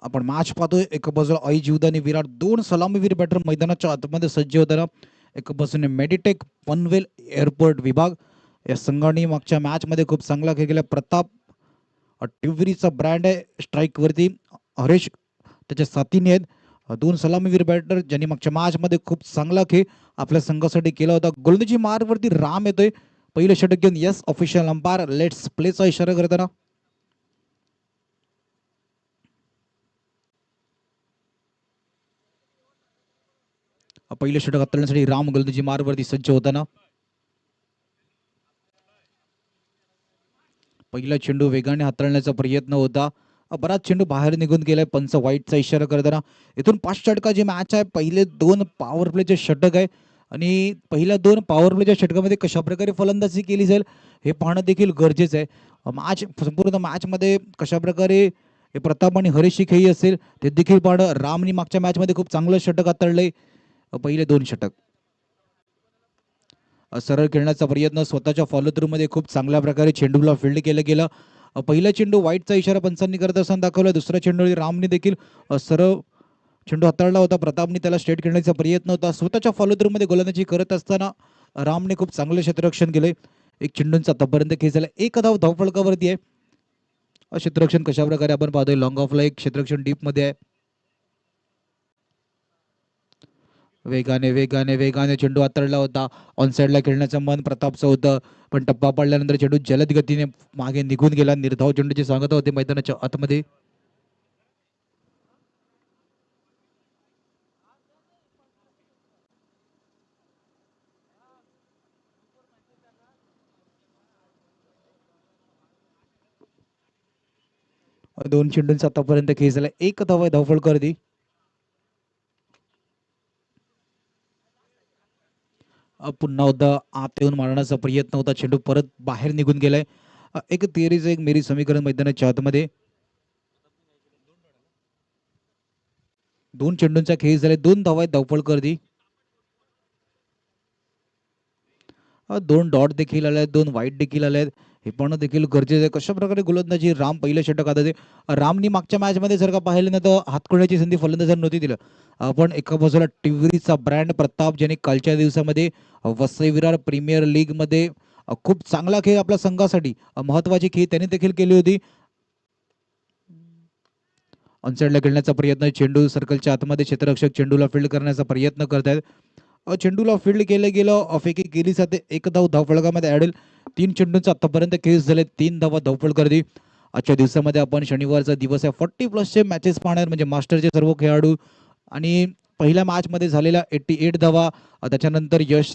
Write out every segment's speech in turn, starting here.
आपण मॅच पाहतोय. एका बाजूला आई जीवदानी विराट, दोन सलामीवीर बॅटर मैदानाच्या आतमध्ये सज्ज होताना. एका बाजूने मेडिटेक पनवेल एअरपोर्ट विभाग. या संघाने मागच्या मॅच मध्ये खूप चांगला खेळ केला. प्रताप टिव्हरीचा ब्रँड आहे स्ट्राईक वरती. हरेश त्याच्या साथीने आहेत. दोन सलामीवीर बॅटर ज्यांनी मागच्या मॅच मध्ये खूप चांगला खेळ आपल्या संघासाठी केला होता. गोलंदाजी मार्गवरती राम येतोय पहिलं षटक घेऊन. यस ऑफिशियल अंपायर लेट्स प्लेचा इशारा करताना. पहिलं षटक हाताळण्यासाठी राम गोलंदाजी मार्गवरती सज्ज होताना. पहिला चेंडू वेगाने हाताळण्याचा प्रयत्न होता. बराच चेंडू बाहेर निघून गेलाय. पंच वाईटचा इशारा करताना. इथून 5 षटकाची मॅच आहे. पहिले 2 पॉवर प्लेचे षटक आहे आणि पहिल्या 2 पॉवर प्लेच्या षटकामध्ये कशा प्रकारे फलंदाजी केली जाईल हे पाहणं देखील गरजेचं आहे. मॅच संपूर्ण मॅचमध्ये कशा प्रकारे प्रताप आणि हरीशची खेळी असेल ते देखील पाहणं. रामनी मागच्या मॅचमध्ये खूप चांगलं षटक हाताळलंय. पहिले 2 षटक सरळ खेळण्याचा प्रयत्न स्वतःच्या फॉलो थ्रू मध्ये खूप चांगल्या प्रकारे चेंडूला फील्ड केलं गेलं. पहिला चेंडू वाईटचा इशारा पंचांनी करत असताना दाखवला. दुसरा चेंडू रामने देखील सरळ चेंडू हाताळला होता. प्रतापने त्याला स्ट्रेट खेळण्याचा प्रयत्न होता. स्वतःच्या फॉलो थ्रू मध्ये गोलंदाजी करत असताना रामने खूप चांगले क्षेत्ररक्षण केले. एक चेंडूंचा आतापर्यंत खेळ झाला. एक धाव धावफलकावरती आहे. क्षेत्ररक्षण कशा प्रकारे आपण पाहतोय. लॉंग ऑफला एक क्षेत्ररक्षण डीप मध्ये आहे. वेगाने वेगाने वेगाने चेंडू हाताळला होता. ऑन साईडला खेळण्याचं मन प्रतापचं होतं पण टप्पा पडल्यानंतर चेंडू जलद गतीने मागे निघून गेला. निर्धाव चेंडूची सांगता होते मैदानाच्या आतमध्ये. दोन चेंडूंचा आतापर्यंत खेळ झाला. एक धाव धावफलकावरती. पुन्हा एकदा आत येऊन मारण्याचा प्रयत्न होता. चेंडू परत बाहेर निघून गेलाय. एक तेरीचं एक मेरी समीकरण मैदानाच्या आतमध्ये. 2 चेंडूंचा खेळ झाला. 2 धावा धावफलकावरती. 2 डॉट देखील आले आहेत. 2 वाईट देखील आले आहेत. हे पाहणं देखील गरजेचं आहे. कशा प्रकारे गोलंदाजी राम पहिल्या षटकात होते. रामनी मागच्या मॅच मध्ये जर का पाहिलं ना तर हातखुळ्याची संधी फलंदाजांनी नव्हती दिलं. आपण एका बाजूला टिव्हरीचा ब्रँड प्रताप ज्याने कालच्या दिवसामध्ये वसई विरार प्रीमियर लीग मध्ये खूप चांगला खेळ आपल्या संघासाठी महत्वाची खेळ त्यांनी देखील केली होती. ऑनसाइडला खेळण्याचा प्रयत्न. चेंडू सर्कलच्या आतमध्ये क्षेत्ररक्षक चेंडूला फील्ड करण्याचा प्रयत्न करतायत. चेंडूला फील्ड केलं गेलं. फेकी केली जाते. एक धाव धावफलकामध्ये ॲड होईल. 3 चेंडूंचा आतापर्यंत केस झाले. 3 धावा धावफलकावरती. आजच्या दिवसामध्ये आपण शनिवारचा दिवस आहे. 40+ मॅचेस पाहणार म्हणजे मास्टरचे सर्व खेळाडू आणि पहिल्या मॅच मध्ये झालेल्या 88 धावा. त्याच्यानंतर यश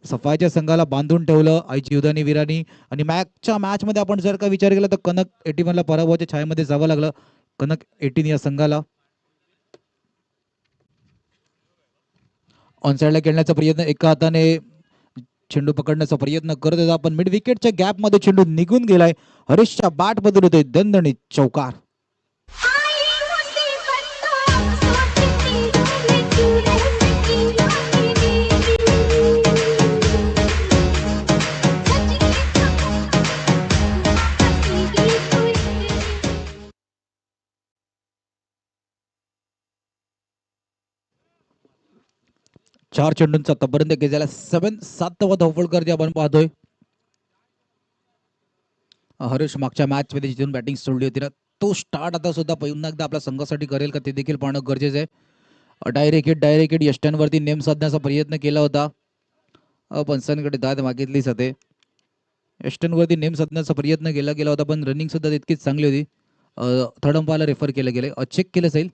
सफाईच्या संघाला बांधून ठेवलं आई जीवदानी वीरानी. आणि मॅचच्या मॅच मध्ये आपण जर का विचार केला तर कनक 81 ला पराभवाच्या छायेमध्ये जावं लागलं कनक 18 या संघाला. ऑनसाइडला खेळण्याचा प्रयत्न. एका हाताने चेंडू पकडण्याचा प्रयत्न करत होता पण मिड विकेटच्या गॅप मध्ये चेंडू निघून गेलाय. हरीशच्या बॅट बदल होतोय दणदणीत चौकार. चार चेंडूंचा आतापर्यंत गेला 7 धावफलकावरती आपण पाहतोय. हरीश मागच्या मॅच मध्ये जिथून बॅटिंग सोडली होती ना तो स्टार्ट आता सुद्धा पुन्हा एकदा आपल्या संघासाठी करेल का ते देखील पाहणं गरजेचं आहे. डायरेक्ट यष्ट्यांवरती नेम साधण्याचा प्रयत्न केला होता. पंचांकडे दाद मागितली जाते. यष्ट्यांवरती नेम साधण्याचा प्रयत्न केला गेला होता पण रनिंग सुद्धा तितकीच चांगली होती. थर्ड अंपायरला रेफर केलं गेले. चेक केलं जाईल.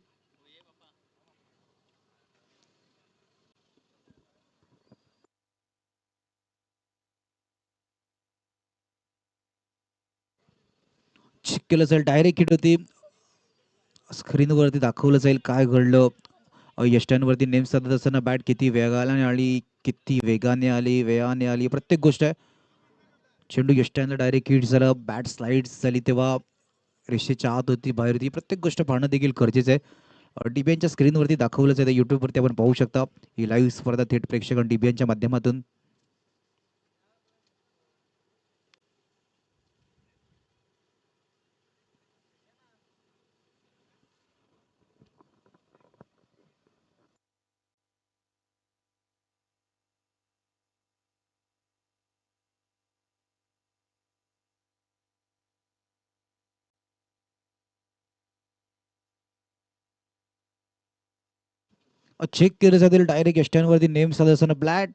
चेक केलं जाईल. डायरेक्ट हिट होती. स्क्रीनवरती दाखवलं जाईल काय घडलं. यष्ट्यांवरती नेम साधत असताना बॅट किती वेगाने आली किती वेगाने आली प्रत्येक गोष्ट आहे. चेंडू यष्ट्यांना डायरेक्ट हिट झाला. बॅट स्लाइड झाली तेव्हा रेषेच्या आत होती बाहेर होती. प्रत्येक गोष्ट पाहणं देखील गरजेचं आहे. डीबीएनच्या स्क्रीनवरती दाखवलं जातं. युट्यूबवरती आपण पाहू शकता ही लाईव्ह स्पर्धा थेट प्रेक्षकांना डीबीएनच्या माध्यमातून. चेक केलं जातील डायरेक्ट स्टँडवरती नेम साधत असताना ब्लॅट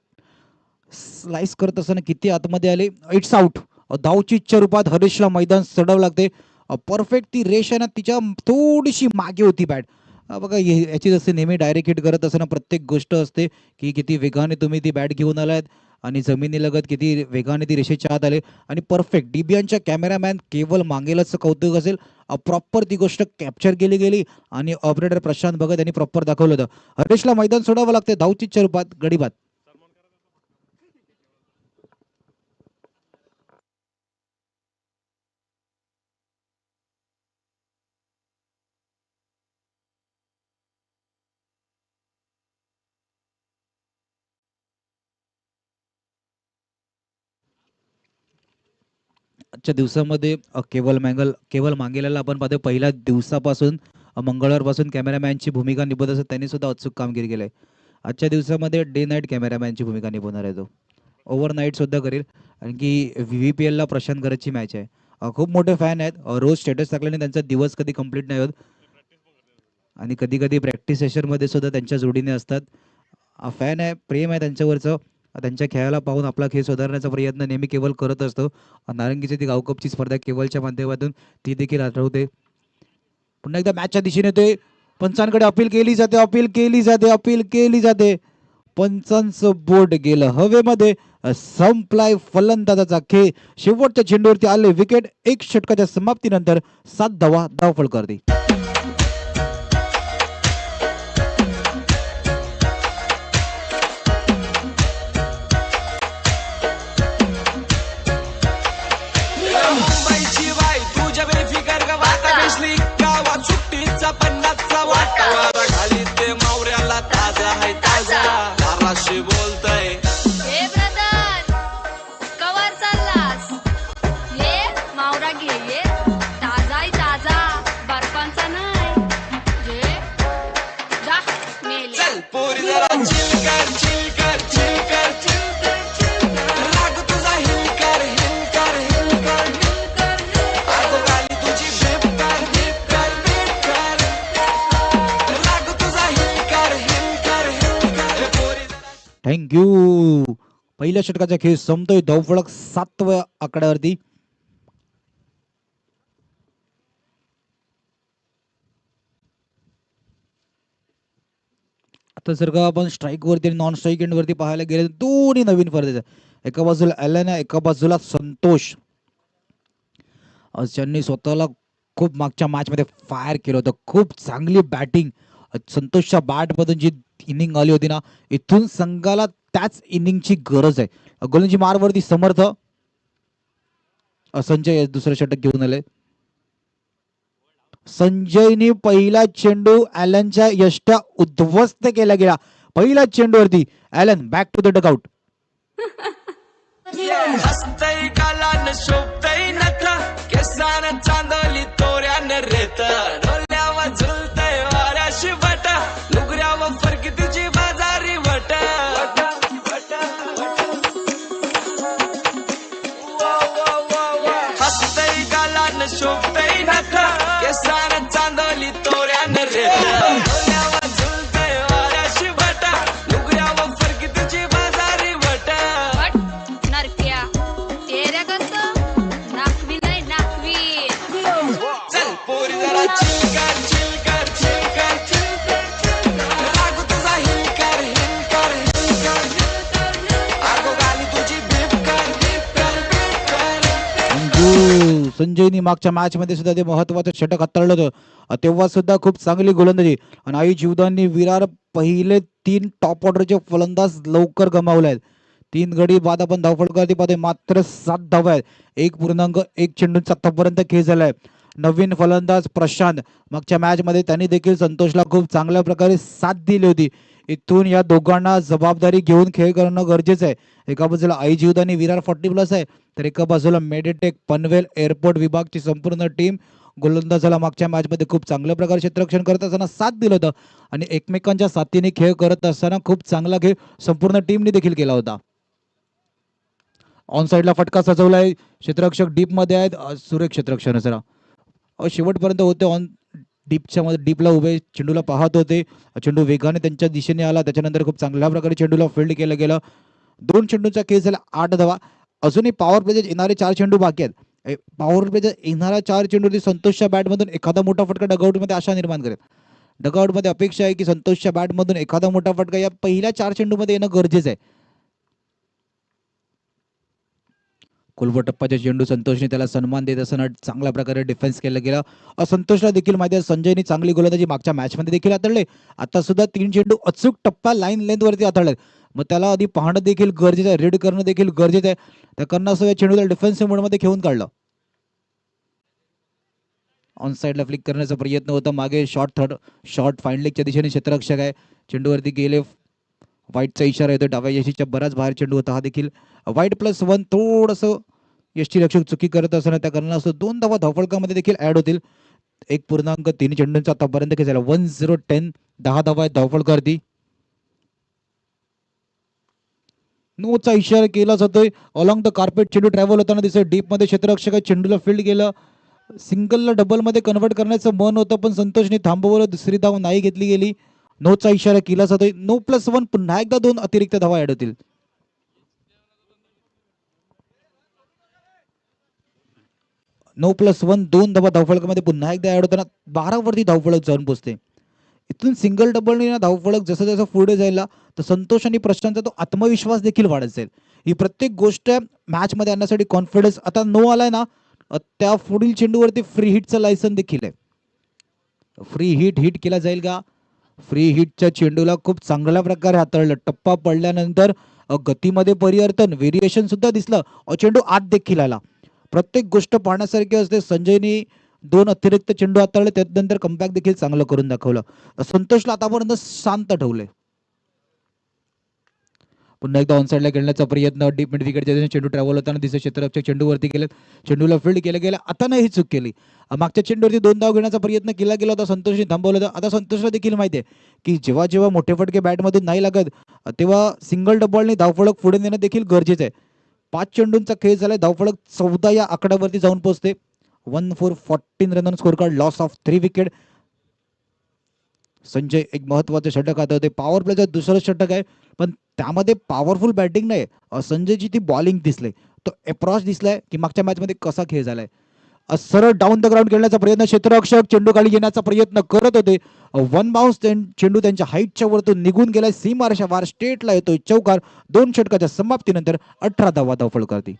स्लाइस करत असताना किती आतमध्ये आले. It's out. धावचीच्या रूपात हरीशला मैदान सोडावं लागते. परफेक्ट ती रेष आहे ना तिच्या थोडीशी मागे होती बॅट. बघा याची जसे नेहमी डायरेक्ट हिट करत असताना प्रत्येक गोष्ट असते की किती वेगाने तुम्ही ती बॅट घेऊन आलात आणि जमिनीलगत किती वेगाने ती रेषेच्या आत आले आणि परफेक्ट डीबीएनच्या कॅमेरामॅन केवळ मागेलच कौतुक असेल. प्रॉपर ती गोष्ट कॅप्चर केली गेली आणि ऑपरेटर प्रशांत भगत यांनी प्रॉपर दाखवलं होतं. हरीशला मैदान सोडावं लागते धावचीच्या रूपात गडीबात. आजच्या दिवसामध्ये केवळ मांगेलाला आपण पाहतो पहिल्या दिवसापासून मंगळवारपासून कॅमेरामॅनची भूमिका निभत असत. त्यांनी सुद्धा अचूक कामगिरी केली आहे. आजच्या दिवसामध्ये डे नाईट कॅमेरामॅनची भूमिका निभवणार आहे तो. ओव्हरनाईट सुद्धा करेल. आणखी VVPL ला प्रशांत गरजची मॅच आहे. खूप मोठे फॅन आहेत. रोज स्टेटस टाकल्याने त्यांचा दिवस कधी कंप्लीट नाही होत आणि कधी कधी प्रॅक्टिस सेशनमध्ये सुद्धा त्यांच्या जोडीने असतात. फॅन आहे, प्रेम आहे त्यांच्यावरचं. त्यांच्या खेळाला पाहून आपला खेळ सुधारण्याचा प्रयत्न नेहमी केवळ करत असतो. नारंगीची ती गावकपची स्पर्धा केवळच्या माध्यमातून ती देखील आठवते. पुन्हा एकदा मॅचच्या दिशेने ते पंचांकडे अपील केली जाते. पंचांचं बोट गेलं हवेमध्ये. संपलाय फलंदाजाचा खेळ. शेवटच्या चेंडूवरती आले विकेट. 1 षटकाच्या समाप्तीनंतर 7 धावा धावफलकावरती. बोलतय हे ब्रदर कवर चाललास ये मावरा घे ये ताजा बर्फांचा नाही जे जा मेले चल पोरी जरा चिल कर राग तुझा हिल कर आगो गाली तुझी बीप कर राग तुझा हिल कर पोरी थँक्यू. पहिल्या षटकाचा खेळ संपतोय. धावफलक 7व्या आकड्यावरती. आता जर का आपण स्ट्राईक वरती आणि नॉन स्ट्राईक एंड वरती पाहायला गेले दोन्ही नवीन फरक. एका बाजूला ॲलन आहे, एका बाजूला संतोष. ज्यांनी स्वतःला खूप मागच्या मॅच मध्ये फायर केलं होतं. खूप चांगली बॅटिंग संतोषच्या बॅटमधून जी इनिंग आली होती ना, इथून संघाला त्याच इनिंगची गरज आहे. गोलंदाजी मारवरती समर्थ. संजय दुसरं षटक घेऊन आले. संजयनी पहिला चेंडू ॲलनच्या यष्ट्या उद्ध्वस्त केला गेला. पहिल्या चेंडूवरती Allen back to the dugout. हसतय कालान शोभतय नथ केसान चांदली तोऱ्यान रेत डोल्यावर झुलतय वाऱ्याशी बट नुगऱ्यावर फरकी तुझी बाजारी बट हसतय कालान शोभतय नथ केसान चांदली तोऱ्यान रेत डोल्यावर झुलतय वाऱ्याशी बट नुगऱ्यावर फरकी तुझी बाजारी बट नरक्या तेऱ्या कसं नाकवी नाही नाकवी चल पोरी जरा चिल कर राग तुझा हिल कर आगो गाली तुझी बीप कर संजयनी मागच्या मॅच मध्ये सुद्धा ते महत्वाचं षटक हाताळलं होतं. तेव्हा सुद्धा खूप चांगली गोलंदाजी आणि आई जीवदाननी विरार पहिले 3 टॉप ऑर्डरचे फलंदाज लवकर गमावले आहेत. 3 गडी बाद आपण धावफलकावरती पाहतोय. मात्र 7 धावा आहेत. 1.1 चेंडूंचा आतापर्यंत खेळ झालाय. नवीन फलंदाज प्रशांत मागच्या मॅच मध्ये त्यांनी देखील संतोषला खूप चांगल्या प्रकारे साथ दिली होती. इथून या दोघांना जबाबदारी घेऊन खेळ करणं गरजेचं आहे. एका बाजूला आई जीवदानी विरार 40+ आहे, तर एका बाजूला मेडिटेक पनवेल एअरपोर्ट विभागची संपूर्ण टीम गोलंदाजाला मागच्या मॅच मध्ये खूप चांगल्या प्रकारे क्षेत्ररक्षण करत असताना साथ दिलं होतं आणि एकमेकांच्या साथीने खेळ करत असताना खूप चांगला खेळ संपूर्ण टीमने देखील केला होता. ऑन साईडला फटका सजवलाय. क्षेत्ररक्षक डीप मध्ये आहेत. सुरेख क्षेत्ररक्षण जरा शेवटपर्यंत होते. ऑन डीपला उभे चेंडूला पाहत होते. चेंडू वेगाने त्यांच्या दिशेने आला. त्याच्यानंतर खूप चांगल्या प्रकारे चेंडूला फील्ड केलं गेलं. 2 चेंडूंचा खेळ झाला, 8 धावा. अजूनही पॉवर प्लेचे येणारे 4 चेंडू बाकी आहेत. पॉवर प्लेच्या येणारा 4 चेंडूवरती संतोषच्या बॅटमधून एखादा मोठा फटका डगआउटमध्ये आशा निर्माण करेल. डगआउटमध्ये अपेक्षा आहे की संतोषच्या बॅटमधून एखादा मोठा फटका या पहिल्या 4 चेंडूमध्ये येणं गरजेचं आहे. कुलवटप्पाच्या चेंडू संतोषने त्याला सन्मान देत असताना चांगल्या प्रकारे डिफेन्स केला गेला. संतोषला देखील माहिती आहे संजयने चांगली गोलंदाजी मागच्या मॅचमध्ये देखील हाताळले. आता सुद्धा 3 चेंडू अचूक टप्पा लाईन लेंथवरती हाताळले. मग त्याला आधी पाहणं देखील गरजेचं आहे, रीड करणं देखील गरजेचं आहे. त्या करण्यासह या चेंडूला डिफेन्सिव्ह मोडमध्ये खेळून काढलं. ऑन साईडला फ्लिक करण्याचा प्रयत्न होता. मागे शॉर्ट फाईन लेगच्या दिशेने क्षेत्ररक्षक आहे. चेंडूवरती गेले. वाईटचा इशारा येतो. डाव्या यशीच्या बराच बाहेर चेंडू होता हा देखील. वाईट +1 थोडंसं यष्टीरक्षक चुकी करत असताना त्या कारणास्तव 2 धावा धावफलकामध्ये देखील ऍड होतील. 1.3 चेंडूंचा आतापर्यंत खेळ झाला. 10-10 10 धावा आहेत धावफलकावरती. नोचा इशारा केला जातोय. अलॉंग द कार्पेट चेंडू ट्रॅव्हल होताना दिसतोय. डीपमध्ये क्षेत्ररक्षक चेंडूला फील्ड केलं. सिंगलला डबलमध्ये कन्वर्ट करण्याचं मन होतं पण संतोषने थांबवलं. दुसरी धाव नाही घेतली गेली. नोचा इशारा केला जातोय. 9+1 पुन्हा एकदा 2 अतिरिक्त धावा ऍड होतील. 9+1 2 धावा धावफलकामध्ये पुन्हा एकदा ऍड होताना 12 वरती धावफलक जाऊन पोहोचते. इथून सिंगल डबलने ना धावफलक जसं जसं पुढे जायला तर संतोष आणि प्रशांतचा तो आत्मविश्वास देखील वाढत जाईल. ही प्रत्येक गोष्ट मॅचमध्ये आणण्यासाठी कॉन्फिडन्स. आता नो आलाय ना त्या पुढील चेंडूवरती फ्री हिटचं लायसन देखील आहे. फ्री हिट केला जाईल का? फ्री हिटच्या चेंडूला खूप चांगल्या प्रकारे हाताळलं. टप्पा पडल्यानंतर गतीमध्ये परिवर्तन व्हेरिएशन सुद्धा दिसलं. चेंडू आत देखील आला. प्रत्येक गोष्ट पाहण्यासारखी असते. संजयनी 2 अतिरिक्त चेंडू हाताळले. त्यानंतर कमबॅक देखील चांगलं करून दाखवलं. संतोषला आतापर्यंत शांत ठेवले. पुन्हा एकदा ऑन साईडला खेळण्याचा प्रयत्न. डीप मिड विकेटच्या चेंडू ट्रॅव्हल होताना दिसत. क्षेत्ररक्षक चेंडूवरती गेले. चेंडूला फील्ड केलं गेलं. आता नाही ही चूक केली. मागच्या चेंडूवरती 2 धाव घेण्याचा प्रयत्न केला गेला होता. संतोषने थांबवलं होतं. आता संतोषला देखील माहिती आहे की जेव्हा जेव्हा मोठे फटके बॅटमधून नाही लागत तेव्हा सिंगल डबलने धावफलक पुढे नेणं देखील गरजेचं आहे. 5 चेंडूंचा खेळ झालाय. धावफलक 14 या आकड्यावरती जाऊन पोहोचते. 1 for 14 run score card. Loss of 3 wicket. Sanjay एक महत्वाचं षटक आता होते. पॉवर प्लेचं दुसरं षटक आहे पण त्यामध्ये पॉवरफुल बॅटिंग नाही. संजयची ती बॉलिंग दिसले. तो अप्रॉच दिसलाय की मागच्या मॅचमध्ये कसा खेळ झालाय. सरळ डाऊन द ग्राउंड खेळण्याचा प्रयत्न. क्षेत्ररक्षक चेंडू खाली येण्याचा प्रयत्न करत होते. 1 बाउन्स चेंडू त्यांच्या हाईटच्या वरतून निघून गेलाय. सीमारेषा वार स्टेटला येतोय. चौकार. 2 षटकाच्या समाप्तीनंतर 18 धावा धावफलकावरती.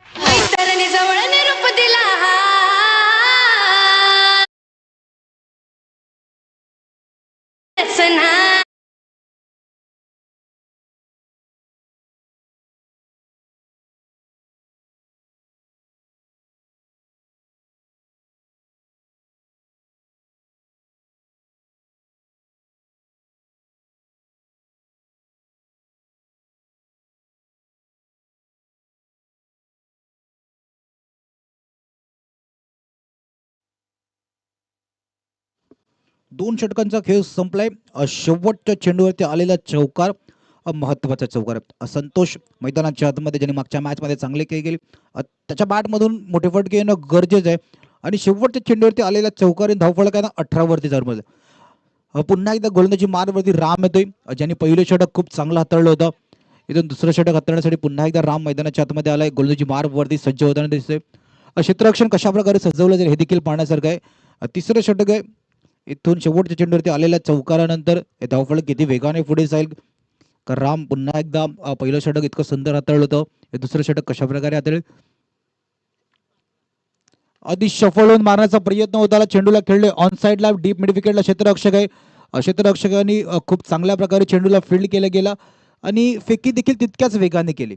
दोन षटकांचा खेळ संपलाय. शेवटच्या चेंडूवरती आलेला चौकार महत्वाचा चौकार. संतोष मैदानाच्या आतमध्ये ज्यांनी मागच्या मॅचमध्ये चांगले खेळ केले त्याच्या बॅटमधून मोठे फटके येणं गरजेचं आहे. आणि शेवटच्या चेंडूवरती आलेला चौकार धावफलकांना 18 वरती जाऊन. पुन्हा एकदा गोलंदाजी मार्गवरती राम येतोय. ज्यांनी पहिलं षटक खूप चांगलं हाताळलं होतं. इथून दुसरं षटक हाताळण्यासाठी पुन्हा एकदा राम मैदानाच्या आतमध्ये आलाय. गोलंदाजी मार्गवरती सज्ज होताना दिसतोय. क्षेत्ररक्षण कशा प्रकारे सजवलं जाईल हे देखील पाहण्यासारखं आहे. तिसरं षटक आहे. इथून शेवटच्या चेंडूवरती आलेल्या चौकारानंतर हे धावफलक किती वेगाने पुढे जाईल. कारण राम पुन्हा एकदा पहिलं षटक इतकं सुंदर हाताळलं होतं. हे दुसरं षटक कशा प्रकारे हाताळेल. आधी शफल होऊन मारण्याचा प्रयत्न होता. चेंडूला खेळले. ऑन साईडला डीप मिड विकेटला क्षेत्ररक्षक आहे. क्षेत्ररक्षकांनी खूप चांगल्या प्रकारे चेंडूला फील्ड केलं गेला आणि फेकी देखील तितक्याच वेगाने केली.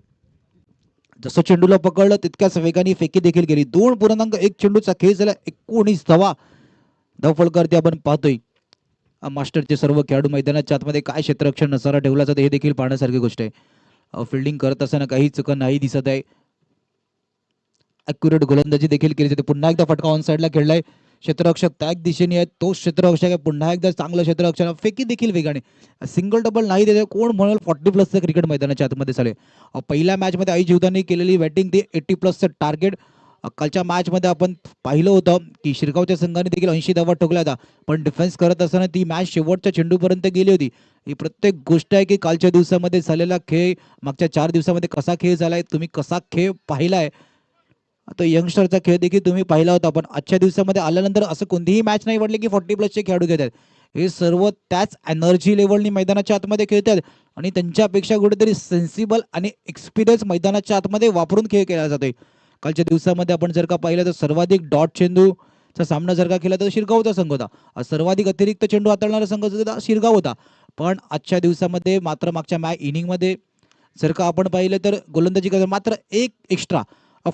जसं चेंडूला पकडलं तितक्याच वेगाने फेकी देखील केली. 2.1 चेंडूचा खेळ झाला. 19 धावा धावफलकावरती आपण पाहतोय. मास्टरचे सर्व खेळाडू मैदानाच्या आतमध्ये काय क्षेत्ररक्षण नसारा ठेवला जातो हे देखील पाहण्यासारखी गोष्ट आहे. फिल्डिंग करत असताना काही चुका नाही दिसत आहे. ॲक्युरेट गोलंदाजी देखील केली जाते. पुन्हा एकदा फटका ऑन साईडला खेळलाय. क्षेत्ररक्षक त्याच दिशेने आहे. तोच क्षेत्ररक्षक आहे. पुन्हा एकदा चांगलं क्षेत्ररक्षण. फेकी देखील वेगाने. सिंगल डबल नाही देते. कोण म्हणेल 40+ क्रिकेट मैदानाच्या आतमध्ये झाले. पहिल्या मॅचमध्ये आई जीवदानी केलेली बॅटिंग ती 80+ टार्गेट कालच्या मॅचमध्ये आपण पाहिलं होतं की शिरगावच्या संघाने देखील 80 धावा ठोकल्या होत्या, पण डिफेन्स करत असताना ती मॅच शेवटच्या चेंडूपर्यंत गेली होती. ही प्रत्येक गोष्ट आहे की कालच्या दिवसामध्ये झालेला खेळ, मागच्या 4 दिवसामध्ये कसा खेळ झालाय, तुम्ही कसा खेळ पाहिलाय, आता यंगस्टरचा खेळ देखील तुम्ही पाहिला होता. पण आजच्या दिवसामध्ये आल्यानंतर असं कोणतीही मॅच नाही वाटली की 40+ खेळाडू घेतात. हे सर्व त्याच एनर्जी लेवलनी मैदानाच्या आतमध्ये खेळतात आणि त्यांच्यापेक्षा कुठेतरी सेन्सिबल आणि एक्सपिरियन्स मैदानाच्या आतमध्ये वापरून खेळ केला जातोय. कालच्या दिवसामध्ये आपण जर का पाहिलं तर सर्वाधिक डॉट चेंडूचा सामना जर का केला तर शिरगावचा संघ होता. सर्वाधिक अतिरिक्त चेंडू हाताळणारा संघ सुद्धा शिरगाव होता. पण आजच्या दिवसामध्ये मात्र मागच्या इनिंगमध्ये जर का आपण पाहिलं तर गोलंदाजी करताना मात्र एक एक्स्ट्रा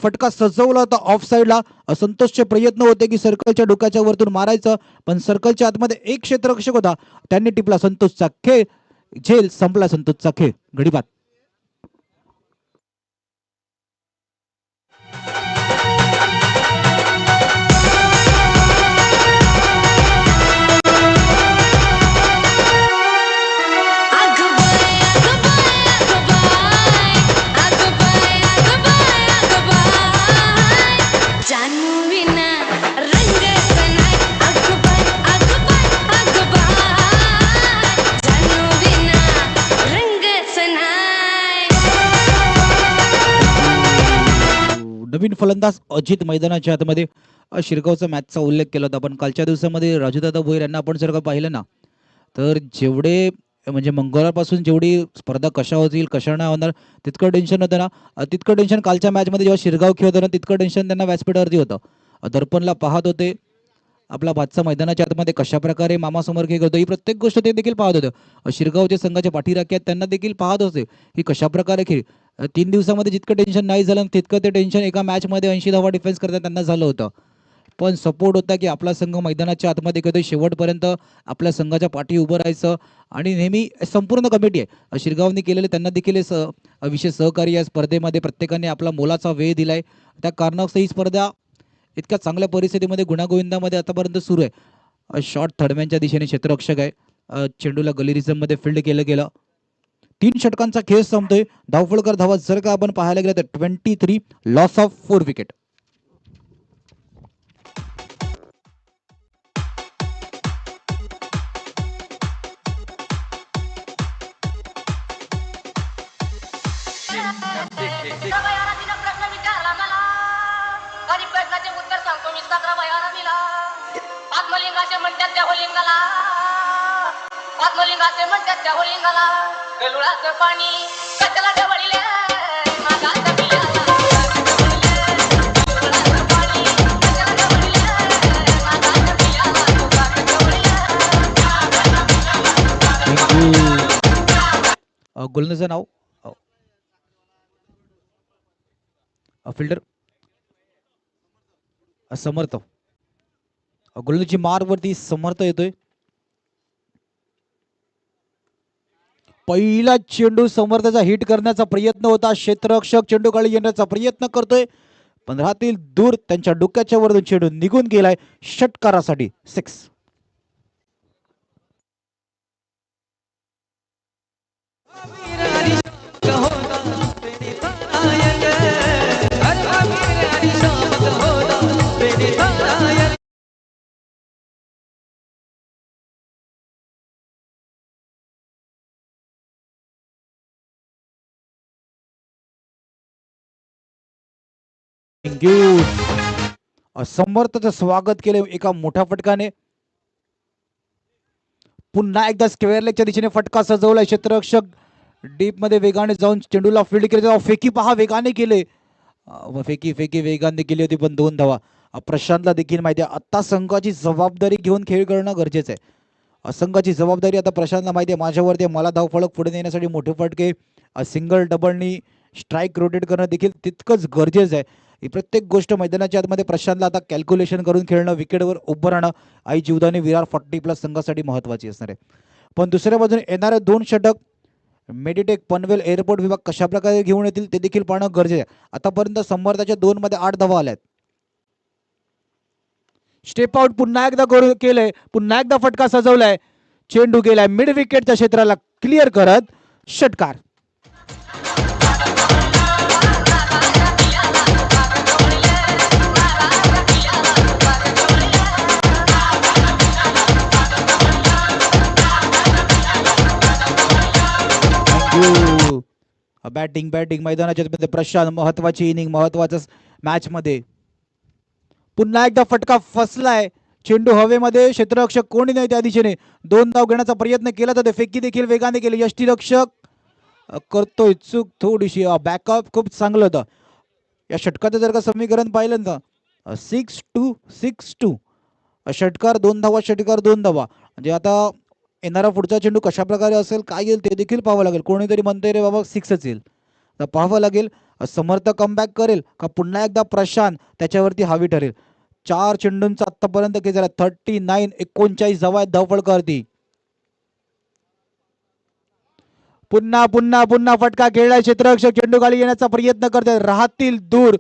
फटका सजवला होता ऑफ साईडला. संतोषचे प्रयत्न होते की सर्कलच्या डोक्याच्या वरतून मारायचं, पण सर्कलच्या आतमध्ये एक क्षेत्ररक्षक होता, त्यांनी टिपला संतोषचा खेळ. झेल संपला संतोषचा खेळ. गडीबाद. नवीन फलंदाज अजित मैदानाच्या आतमध्ये शिरगावचा मॅचचा उल्लेख केला होता. पण कालच्या दिवसामध्ये राजूदादा भोईर यांना आपण जर का पाहिलं ना, तर जेवढे म्हणजे मंगळवारपासून जेवढी स्पर्धा कशा होतील कशा नाही होणार तितकं टेन्शन होतं ना, तितकं टेन्शन कालच्या मॅचमध्ये जेव्हा शिरगाव खेळत होतं ना, तितकं टेन्शन त्यांना व्यासपीठावरती होतं. दर्पणला पाहत होते आपला बादचा मैदानाच्या आतमध्ये कशा प्रकारे मामासमोर खेळ करतो, ही प्रत्येक गोष्ट ते देखील पाहत होतं. शिरगावच्या संघाच्या पाठीराख्यात त्यांना देखील पाहत होते की कशा प्रकारे खेळ. 3 दिवसामध्ये जितकं टेन्शन नाही झालं तितकं ते टेन्शन एका मॅचमध्ये 80 धावा डिफेन्स करता त्यांना झालं होतं. पण सपोर्ट होता की आपला संघ मैदानाच्या आतमध्ये कधी शेवटपर्यंत आपल्या संघाच्या पाठी उभं राहायचं आणि नेहमी संपूर्ण कमिटी आहे शिरगावने केलेले त्यांना देखील विशेष सहकार्य या स्पर्धेमध्ये प्रत्येकाने आपला मोलाचा वेळ दिलाय. त्या कारणास्तव ही स्पर्धा इतक्या चांगल्या परिस्थितीमध्ये गुणागोविंदामध्ये आतापर्यंत सुरू आहे. शॉट थर्डमॅनच्या दिशेने क्षेत्ररक्षक आहे. चेंडूला गलिरिझममध्ये फील्ड केलं गेलं. 3 षटकांचा खेळ संपतोय. धावफलकर धावा जर का आपण पाहायला गेलं तर 23, लॉस ऑफ 4 विकेट. प्रश्न विचारला मला आणि प्रश्नाचे उत्तर सांगतो मी 17 दिला. आत्मलिंगाचे म्हणतात त्या होलिंगाला, आत्मलिंगाचे म्हणतात त्या होलिंगाला, गलुळाचं पाणी कचला डवळीले माझा गोलंदाजाचं नाव फिल्डर समर्थ. गोलंदाजी मार्गवरती समर्थ येतोय. पहिला चेंडू समर्थाचा हिट करण्याचा प्रयत्न होता. क्षेत्ररक्षक चेंडू खाली येण्याचा प्रयत्न करतोय, पण राहतील दूर. त्यांच्या डोक्याच्या वरून चेंडू निघून गेलाय. षटकारासाठी 6. समर्थचं स्वागत केले एका मोठ्या फटकाने. पुन्हा एकदा स्क्वेअर लेगच्या दिशेने फटका सजवलाय. क्षेत्ररक्षक डीप मध्ये वेगाने जाऊन चेंडूला फील्ड केले. फेकी पहा वेगाने केले. फेकी वेगाने केली होती पण 2 धावा. प्रशांतला देखील माहिती आहे आता संघाची जबाबदारी घेऊन खेळ करणं गरजेचं आहे. संघाची जबाबदारी आता प्रशांतला माहिती आहे माझ्यावरती. मला धाव फलक पुढे नेण्यासाठी मोठे फटके सिंगल डबलनी स्ट्राईक रोटेट करणं देखील तितकंच गरजेचं आहे. ही प्रत्येक गोष्ट मैदानाच्या आतमध्ये प्रशांतला आता कॅल्क्युलेशन करून खेळणं, विकेटवर उभं राहणं आई जीवदानी विरार 40+ संघासाठी महत्वाची असणार आहे. पण दुसऱ्या बाजूने येणारे 2 षटक मेडिटेक पनवेल एअरपोर्ट विभाग कशा प्रकारे घेऊन येतील ते देखील पाहणं गरजेचं आहे. आतापर्यंत समर्थाच्या 2 मध्ये 8 धावा आल्यात. स्टेप आउट पुन्हा एकदा केलंय. पुन्हा एकदा फटका सजवलाय. चेंडू गेलाय मिड विकेटच्या क्षेत्राला क्लिअर करत षटकार. बॅटिंग बॅटिंग मैदानाच्या मध्ये प्रशांत, महत्वाची इनिंग, महत्वाचं मॅच मध्ये. पुन्हा एकदा फटका फसलाय, चेंडू हवेमध्ये, क्षेत्ररक्षक कोणी नाही त्या दिशेने. 2 धाव घेण्याचा प्रयत्न केला तर फेकी देखील वेगाने केली. यष्टीरक्षक करतोय चूक थोडीशी. बॅकअप खूप चांगलं होतं. या षटकाचं जर का समीकरण पाहिलं ना 6-2 षटकार 2 धावा, षटकार 2 धावा. म्हणजे आता येणारा पुढचा चेंडू कशा प्रकारे असेल, काय येईल ते देखील पाहावं लागेल. कोणीतरी म्हणतंय रे बाबा 6च येईल, तर पाहावं लागेल. समर्थ कमबॅक करेल का पुन्हा एकदा प्रशांत त्याच्यावरती हावी ठरेल. 4 चेंडूंचा आतापर्यंत केस झाला. 39-39 धावा आहेत धावफलकावरती. पुन्हा पुन्हा पुन्हा फटका खेळलाय. क्षेत्ररक्षक चेंडू खाली येण्याचा प्रयत्न करतात, राहतील दूर.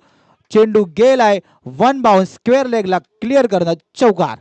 चेंडू गेलाय. 1 बाउन्स स्क्वेअर लेगला क्लिअर करणं चौकार.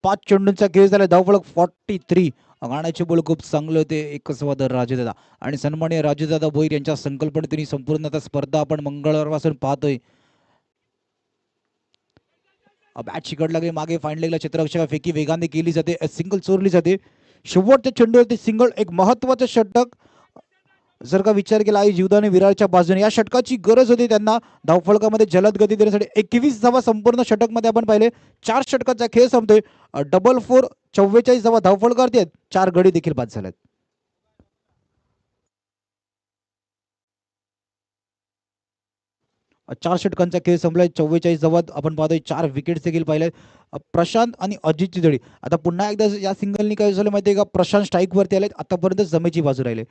पाच चेंडूंचा खेळ झाला. धावफलक 43. गाण्याचे बोल खूप चांगले होते. एकच वादर राजदादा आणि सन्माननीय राजदादा भोईर यांच्या संकल्पनेतून संपूर्ण आता स्पर्धा आपण मंगळवारपासून पाहतोय. बॅट चिकट लागली मागे. फाईन लेगला क्षेत्ररक्षक फेकी वेगाने केली जाते, सिंगल चोरली जाते. शेवटच्या चेंडूवरती सिंगल, एक महत्वाचं षटक जर का विचार केला आई जीवदाने विरारच्या बाजूने. या षटकाची गरज होती त्यांना धावफलकामध्ये जलद गती देण्यासाठी. 21 धावा संपूर्ण षटकमध्ये आपण पाहिले. 4 षटकाचा खेळ संपतोय. डबल 4 44 धावा धावफलकावरती आहेत. 4 गडी देखील बाद झालेत. चार षटकांचा खेळ संपलाय. 44 धावात आपण पाहतोय. 4 विकेट्स देखील पाहिले. प्रशांत आणि अजितची जोडी. आता पुन्हा एकदा या सिंगलनी काय झालं माहितीये का, प्रशांत स्ट्राईक वरती आले. आतापर्यंत जमेची बाजू राहिले.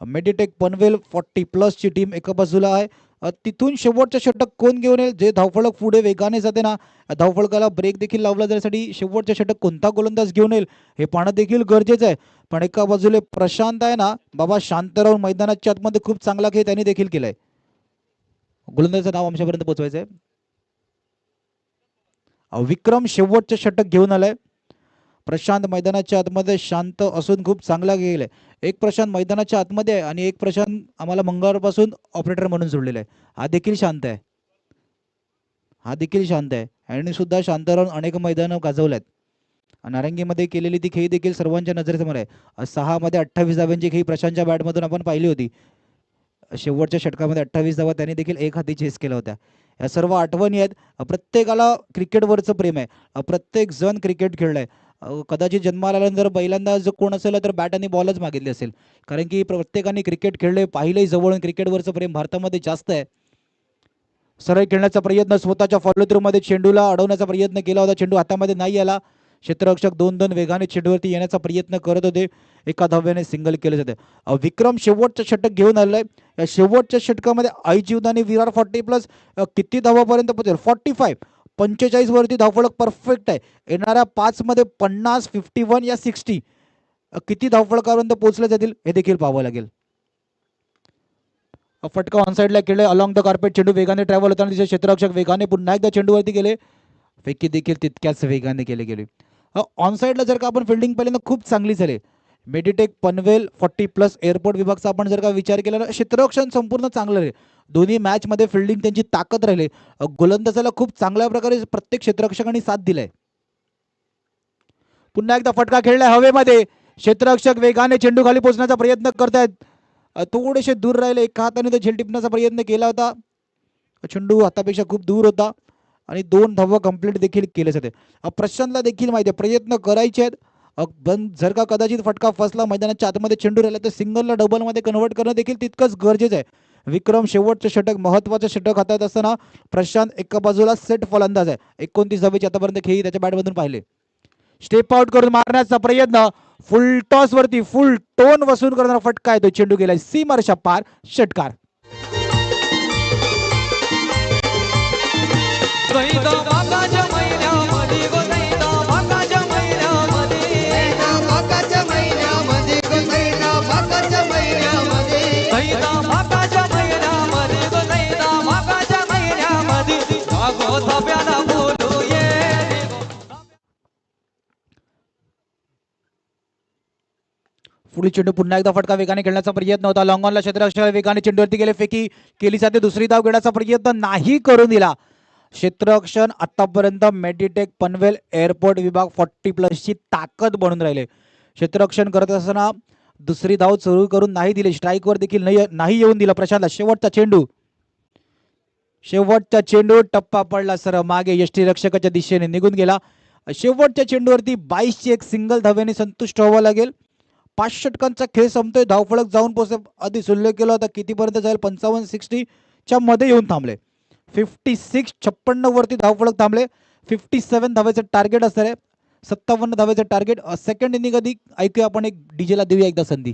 मेडिटेक पनवेल 40+ ची टीम एका बाजूला आहे. तिथून शेवटचं षटक कोण घेऊन येईल. जे धावफलक पुढे वेगाने जाते ना, धावफलकाला ब्रेक देखील लावला जाण्यासाठी शेवटचं षटक कोणता गोलंदाज घेऊन येईल हे पाहणं देखील गरजेचं आहे. पण एका बाजूला प्रशांत आहे ना बाबा, शांत राहून मैदानाच्या आतमध्ये खूप चांगला खेळ त्यांनी देखील केलाय. गोलंदाजाचं नाव आमच्यापर्यंत पोहोचवायचंय. विक्रम शेवटचं षटक घेऊन आलाय. प्रशांत मैदानाच्या आतमध्ये शांत असून खूप चांगला गेलाय. एक प्रशांत मैदानाच्या आतमध्ये आहे आणि एक प्रशांत आम्हाला मंगळवारपासून ऑपरेटर म्हणून जोडलेला आहे. हा देखील शांत आहे. आणि सुद्धा शांत राहून अनेक मैदानं गाजवल्यात. नारंगीमध्ये केलेली ती खेळी देखील सर्वांच्या नजरेसमोर आहे. 6 मध्ये 28 धाव्यांची खेळी प्रशांतच्या बॅटमधून आपण पाहिली होती. शेवटच्या षटकामध्ये 28 धावा त्यांनी देखील एक हाती चेस केला होता. या सर्व आठवणी आहेत. प्रत्येकाला क्रिकेटवरचं प्रेम आहे. प्रत्येक जण क्रिकेट खेळलाय. कदाचित जन्माला आल्यानंतर पहिल्यांदा जर कोण असेल तर बॅट आणि बॉलच मागितली असेल, कारण की प्रत्येकाने क्रिकेट खेळले, पाहिलंय जवळून. क्रिकेटवरचं प्रेम भारतामध्ये जास्त आहे. सरळ खेळण्याचा प्रयत्न, स्वतःच्या फॉलो थ्रू मध्ये चेंडूला अडवण्याचा प्रयत्न केला होता. चेंडू हातामध्ये नाही आला. क्षेत्ररक्षक 2 वेगाने चेंडूवरती येण्याचा प्रयत्न करत होते. एका धाव्याने सिंगल केले जाते. विक्रम शेवटचं षटक घेऊन आलेला आहे. या शेवटच्या षटकामध्ये आई जीवदानी विरार 40+ किती धावापर्यंत पोहोचेल. 45 वरती धावफलक परफेक्ट आहे. येणाऱ्या 5 मध्ये 50, 51 या 60 किती धावफलकापर्यंत पोहोचले जातील हे देखील पाहावं लागेल. फटका ऑनसाइडला खेळले. अलॉंग द कार्पेट चेंडू वेगाने ट्रॅव्हल होताना दिसते. क्षेत्ररक्षक वेगाने पुन्हा एकदा चेंडूवरती गेले. फेकी देखील तितक्याच वेगाने केले गेले. ऑनसाइडला जर का आपण फिल्डिंग पाहिली ना खूप चांगली झाली. मेडिटेक पनवेल 40+ एअरपोर्ट विभागचा आपण जर का विचार केला ना, क्षेत्ररक्षण संपूर्ण चांगलं आहे. दोन्ही मॅच मध्ये फिल्डिंग त्यांची ताकद राहिली. गोलंदाजाला खूप चांगल्या प्रकारे प्रत्येक क्षेत्ररक्षकांनी साथ दिलाय. पुन्हा एकदा फटका खेळलाय हवेमध्ये. क्षेत्ररक्षक वेगाने चेंडू खाली पोहोचण्याचा प्रयत्न करतायत. थोडेसे दूर राहिले. एका हाताने तो झेल टिपण्याचा प्रयत्न केला होता. चेंडू हातापेक्षा खूप दूर होता आणि 2 धावा कंप्लीट देखील केले जाते. प्रशांतला देखील माहिती आहे प्रयत्न करायचे आहेत. जर का कदाचित फटका फसला, मैदानाच्या आतमध्ये चेंडू राहिला तर सिंगलला डबलमध्ये कन्वर्ट करणं देखील तितकंच गरजेचं आहे. विक्रम शेवटचं षटक, महत्वाचं षटक हातात असताना प्रशांत एका बाजूला सेट फलंदाज आहे. 29 धावेची आतापर्यंत खेळी त्याच्या बॅटमधून पाहिले. स्टेप आउट करून मारण्याचा प्रयत्न, फुल टॉस वरती फुल टोन वसूल करणारा फटका आहे तो. चेंडू गेलाय सीमारेषा पार, षटकार. भागाच्या महिन्यामध्ये पुढील चेंडू पुन्हा एकदा फटका वेगाने खेळण्याचा प्रयत्न होता. लॉंग ऑनला क्षेत्ररक्षक वेगाने चेंडूवरती गेले, फेकी केली जाते. दुसरी धाव घेण्याचा प्रयत्न नाही करून दिला. क्षेत्ररक्षण आतापर्यंत मेडिटेक पनवेल एअरपोर्ट विभाग 40+ ची ताकद बनून राहिले. क्षेत्ररक्षण करत असताना दुसरी धाव सुरू करून नाही दिली. स्ट्राईकवर देखील नाही येऊन दिला. प्रशांतला शेवटचा चेंडू टप्पा पडला सर मागे यष्टीरक्षकाच्या दिशेने निघून गेला. शेवटच्या चेंडूवरती 22ची एक सिंगल धावेने संतुष्ट व्हावं लागेल. 5 षटकांचा खेळ संपतोय. धावफलक जाऊन पोहोचले. आधी उल्लेख केला होता कितीपर्यंत जाईल, 55-60 च्या मध्ये येऊन थांबले. 56-56 वरती धावफलक थांबले. 57 धावेचं टार्गेट असणार आहे. 57 धावेचं टार्गेट. सेकंड इनिंग आधी ऐकूया आपण, एक डीजेला देऊया एकदा संधी.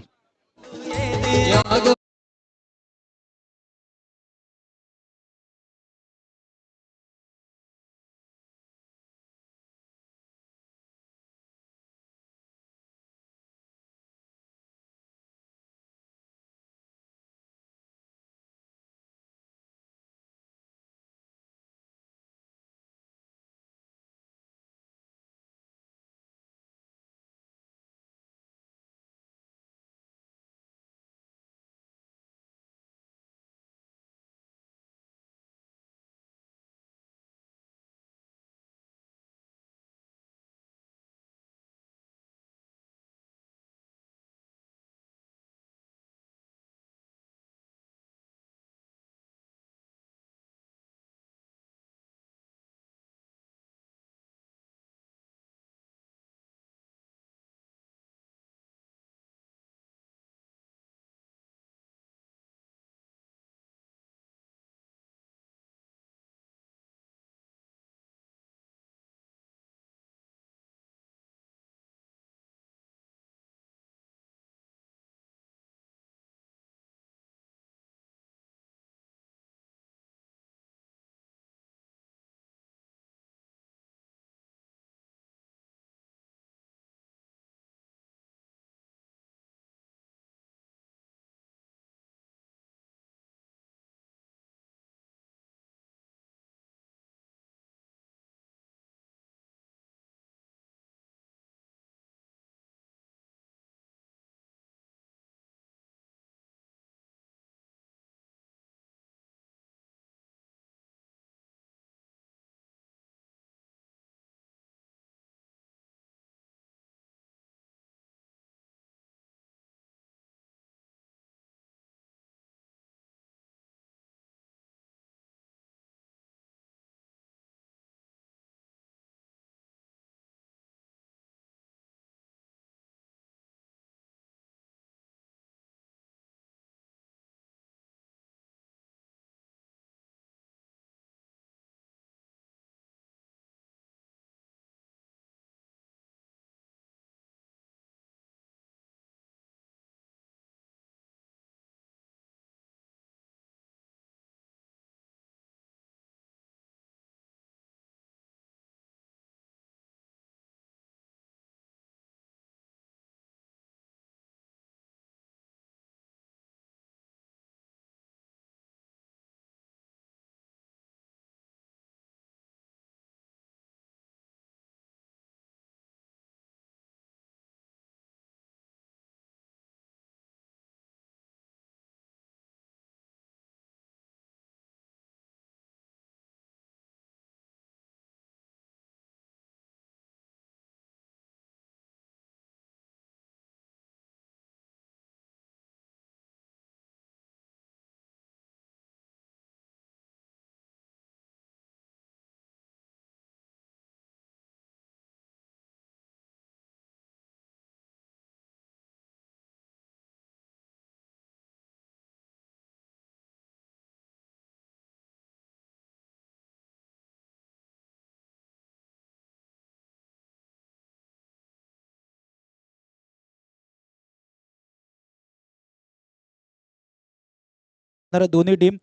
दोन्ही टीम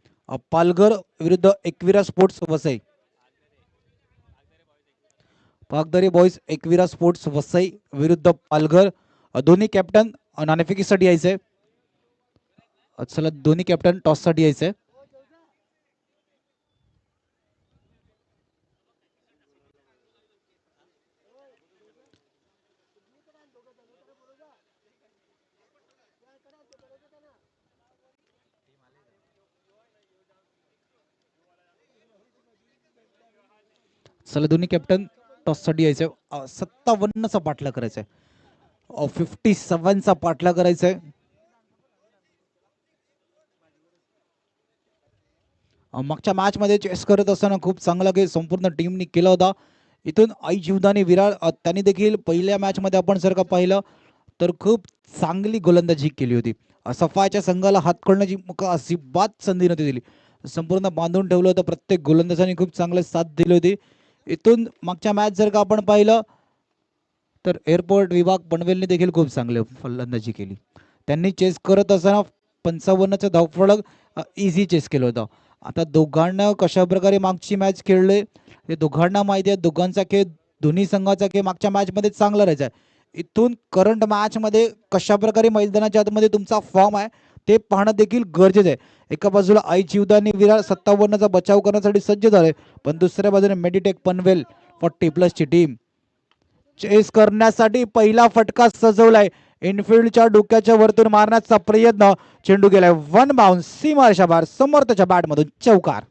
पालघर विरुद्ध एकविरा स्पोर्ट्स वसई. पागदरी बॉयज एकविरा स्पोर्ट्स वसई विरुद्ध पालघर. दोन्ही कॅप्टन नाणेफेकीसाठी यायचे. चला दोन्ही कॅप्टन टॉस साठी यायचे. चला दोन्ही कॅप्टन टॉससाठी यायचंय. 57चा पाठला करायचा आहे. 57चा पाठला करायचा आहे. मागच्या मॅच मध्ये चेस करत असताना खूप चांगला खेळ संपूर्ण टीमनी केला होता. इथून आई जीवदानी विराट त्यांनी देखील पहिल्या मॅच मध्ये आपण जर का पाहिलं तर खूप चांगली गोलंदाजी केली होती. सफाच्या संघाला हात खोलण्याची अजिबात संधी नव्हती दिली. संपूर्ण बांधून ठेवलं होतं. प्रत्येक गोलंदाजांनी खूप चांगले साथ दिली होती. इथून मागच्या मॅच जर का आपण पाहिलं तर एअरपोर्ट विभाग पनवेलने देखील खूप चांगले फलंदाजी केली. त्यांनी चेस करत असताना 55चं धावफलक इझी चेस केलं होतं. आता दोघांना कशा प्रकारे मागची मॅच खेळले हे दोघांना माहिती आहे. दोघांचा खेळ दोन्ही संघाचा खेळ मागच्या मॅच मध्ये चांगला राहायचा. इथून करंट मॅच मध्ये कशा प्रकारे मैदानाच्या आतमध्ये तुमचा फॉर्म आहे ते पाहणं देखील गरजेचं आहे. एका बाजूला आई जीवदानी विराट 57चा बचाव करण्यासाठी सज्ज झाले, पण दुसऱ्या बाजूने मेडिटेक पनवेल 40+ ची टीम चेस करण्यासाठी पहिला फटका सजवलाय. इनफिल्डच्या डोक्याच्या वरतून मारण्याचा प्रयत्न, चेंडू गेलाय वन बाउन्स सीमारेषा बाहेर. समर्थच्या बॅटमधून चौकार.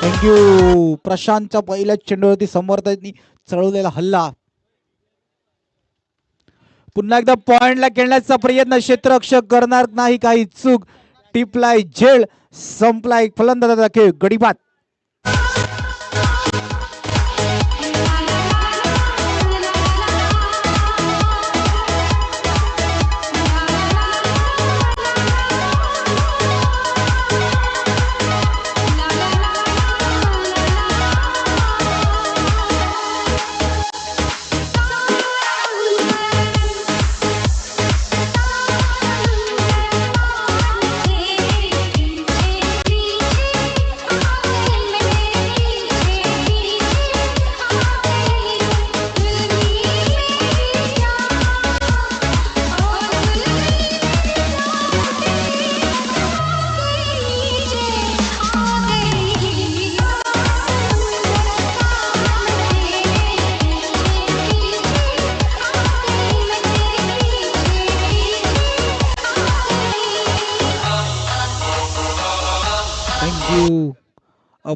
थँक्यू. प्रशांतच्या पहिल्या चेंडूवरती समर्थांनी चढवलेला हल्ला. पुन्हा एकदा पॉइंटला खेळण्याचा प्रयत्न, क्षेत्ररक्षक करणार नाही काही चूक. टिपलाय झेल, संपलाय फलंदाजाचा खेळ. गडीबाद.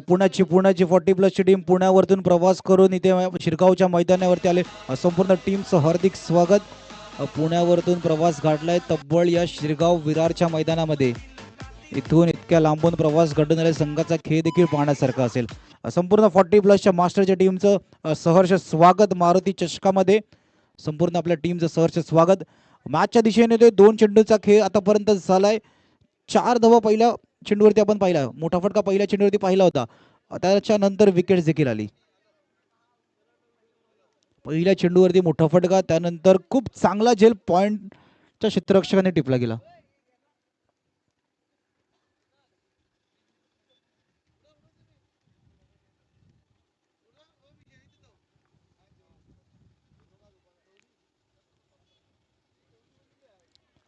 पुण्याची 40+ ची टीम पुण्यावरतून प्रवास करून इथे शिरगावच्या मैदानावरती आले. संपूर्ण टीमचं हार्दिक स्वागत. पुण्यावरतून प्रवास गाठलाय तब्बल या शिरगाव विरारच्या मैदानामध्ये. इथून इतक्या लांबून प्रवास घडून आले, संघाचा खेळ देखील पाहण्यासारखा असेल. संपूर्ण 40+ मास्टरच्या टीमचं सहर्ष स्वागत. मारुती चषकामध्ये संपूर्ण आपल्या टीमचं सहर्ष स्वागत. मॅचच्या दिशेने ते 2 चेंडूचा खेळ आतापर्यंत झालाय. 4 धावा पहिल्या चेंडूवरती आपण पाहिला, मोठा फटका पहिल्या चेंडूवरती पाहिला होता. त्याच्यानंतर विकेट देखील आली. पहिल्या चेंडूवरती मोठा फटका, त्यानंतर खूप चांगला झेल पॉइंटच्या क्षेत्ररक्षकाने टिपला गेला.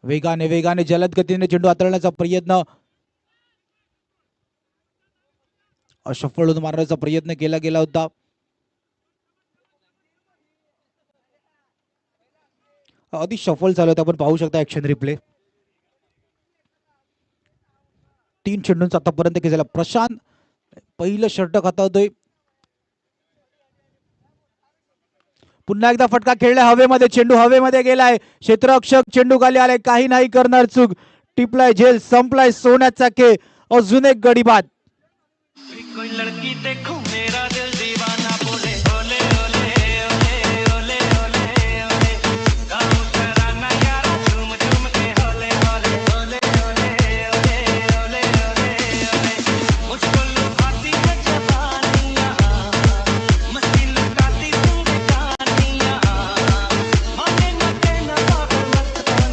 वेगाने वेगाने जलद गतीने चेंडू हाताळण्याचा प्रयत्न, असफल होऊन मारण्याचा प्रयत्न केला गेला होता. अति सफल झालं होतं. आपण पाहू शकता ऍक्शन रिप्ले. 3 चेंडूंचा आतापर्यंत केला. प्रशांत पहिलं षटक हातावतोय. पुन्हा एकदा फटका खेळलाय हवेमध्ये, चेंडू हवेमध्ये गेलाय. क्षेत्ररक्षक चेंडू खाली आलाय, काही नाही करणार चूक. टिपलाय झेल, संपलाय सोन्याचा खेळ. अजून एक गडी बाद. कोई लड़की देखो मेरा दिल दीवाना बोले ओले ओले ओले ओले ओले ओले गाऊं तराना यारा झूम झूम के ओले ओले ओले ओले ओले ओले ओले मुझको लुभाती है जवानियां, मस्ती लुटाती तुम कहानियां, माने न देना पागल मत बन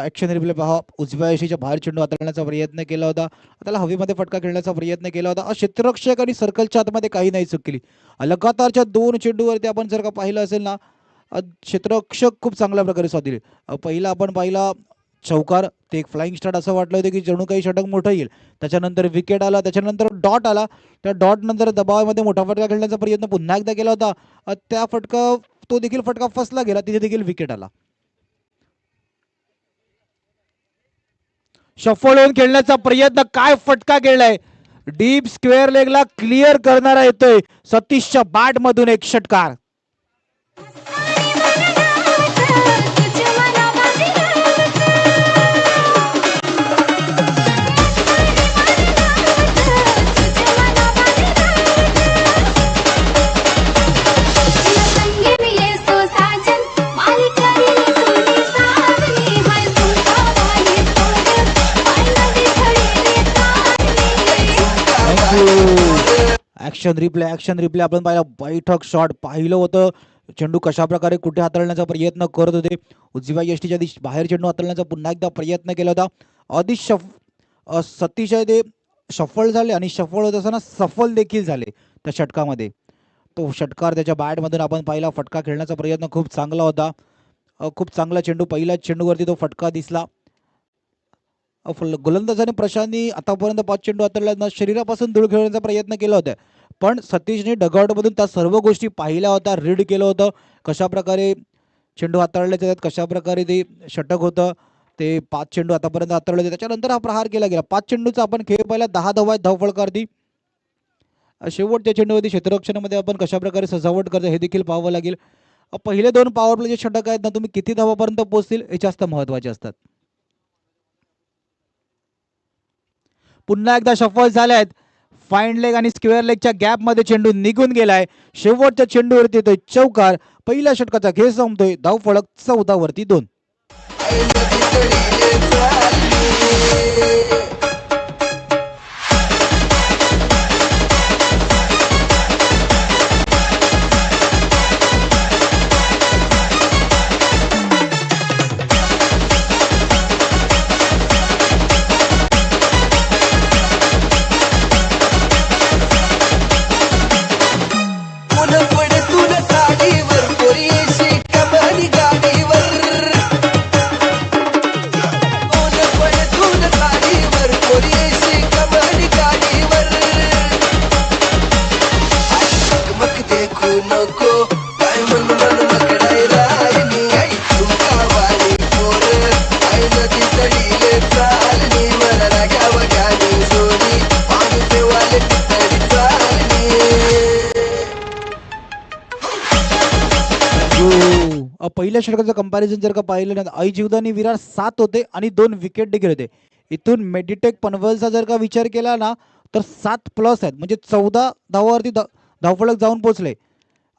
ॲक्शन रिप्ले पहा. उजव्या यशीच्या बाहेर चेंडू हाताळण्याचा प्रयत्न केला होता. त्याला हवेमध्ये फटका खेळण्याचा प्रयत्न केला होता. क्षेत्ररक्षक आणि सर्कलच्या आतमध्ये काही नाही चूक केली. लगातारच्या 2 चेंडूवरती आपण जर का पाहिलं असेल ना, क्षेत्ररक्षक खूप चांगल्या प्रकारे साथ दिली. पहिला आपण पाहिला चौकार, ते एक फ्लाइंग स्टार्ट असं वाटलं होतं की जणू काही षटक मोठं येईल. त्याच्यानंतर विकेट आला, त्याच्यानंतर डॉट आला. त्या डॉट नंतर दबावामध्ये मोठा फटका खेळण्याचा प्रयत्न पुन्हा एकदा केला होता. त्या फटका तो देखील फटका फसला गेला, तिथे देखील विकेट आला. शफल होऊन खेळण्याचा प्रयत्न, काय फटका खेळलाय. डीप स्क्वेअर लेगला क्लिअर करणारा येतोय. सतीशच्या बॅट मधून एक षटकार. ॲक्शन रिप्ले आपण पाहिला. बैठक शॉट पाहिलं होतं. चेंडू कशा प्रकारे कुठे हाताळण्याचा प्रयत्न करत होते. उजव्या यष्टीच्या बाहेर चेंडू हाताळण्याचा पुन्हा एकदा प्रयत्न केला होता. आधी सतीश आहे ते सफल झाले आणि सफल होत असताना सफल देखील झाले त्या षटकामध्ये. तो षटकार त्याच्या बॅटमधून आपण पाहिला. फटका खेळण्याचा प्रयत्न खूप चांगला होता. खूप चांगला चेंडू, पहिल्याच चेंडूवरती तो फटका दिसला. गोलंदाजाने प्रशांतनी आतापर्यंत 5 चेंडू हाताळल्यानं शरीरापासून धूळ खेळण्याचा प्रयत्न केला होता. पण सतीशने डगआउटमधून त्या सर्व गोष्टी पाहिल्या होत्या, रीड केलं होतं. कशा प्रकारे चेंडू हाताळले जातात, कशा प्रकारे ते षटक होतं. ते 5 चेंडू आतापर्यंत हाताळले होते. त्याच्यानंतर हा प्रहार केला गेला. 5 चेंडूचा आपण खेळ पाहिला. 10 धावा धावफलकावरती. शेवटच्या चेंडूवरती क्षेत्ररक्षणामध्ये आपण कशा प्रकारे सजावट करतो हे देखील पाहावं लागेल. पहिले 2 पॉवर प्लेचे षटक आहेत ना, तुम्ही किती धावापर्यंत पोहोचतील हे जास्त महत्वाचे असतात. पुन्हा एकदा शफल झाल्यात. फाईन लेग आणि स्क्वेअर लेगच्या गॅप मध्ये चेंडू निघून गेलाय. शेवटच्या चेंडूवरती येतोय चौकार. पहिल्या षटकाचा खेळ संपतोय. धावफलक 14 वरती 2. पहिल्या षटकाचं कंपॅरिझन जर का पाहिलं ना, आई जीवदानी विराट 7 होते आणि 2 विकेट देखील होते. इथून मेडिटेक पनवेलचा जर का विचार केला ना, तर 7+ आहेत, म्हणजे 14 धावावरती धावफलक जाऊन पोहोचले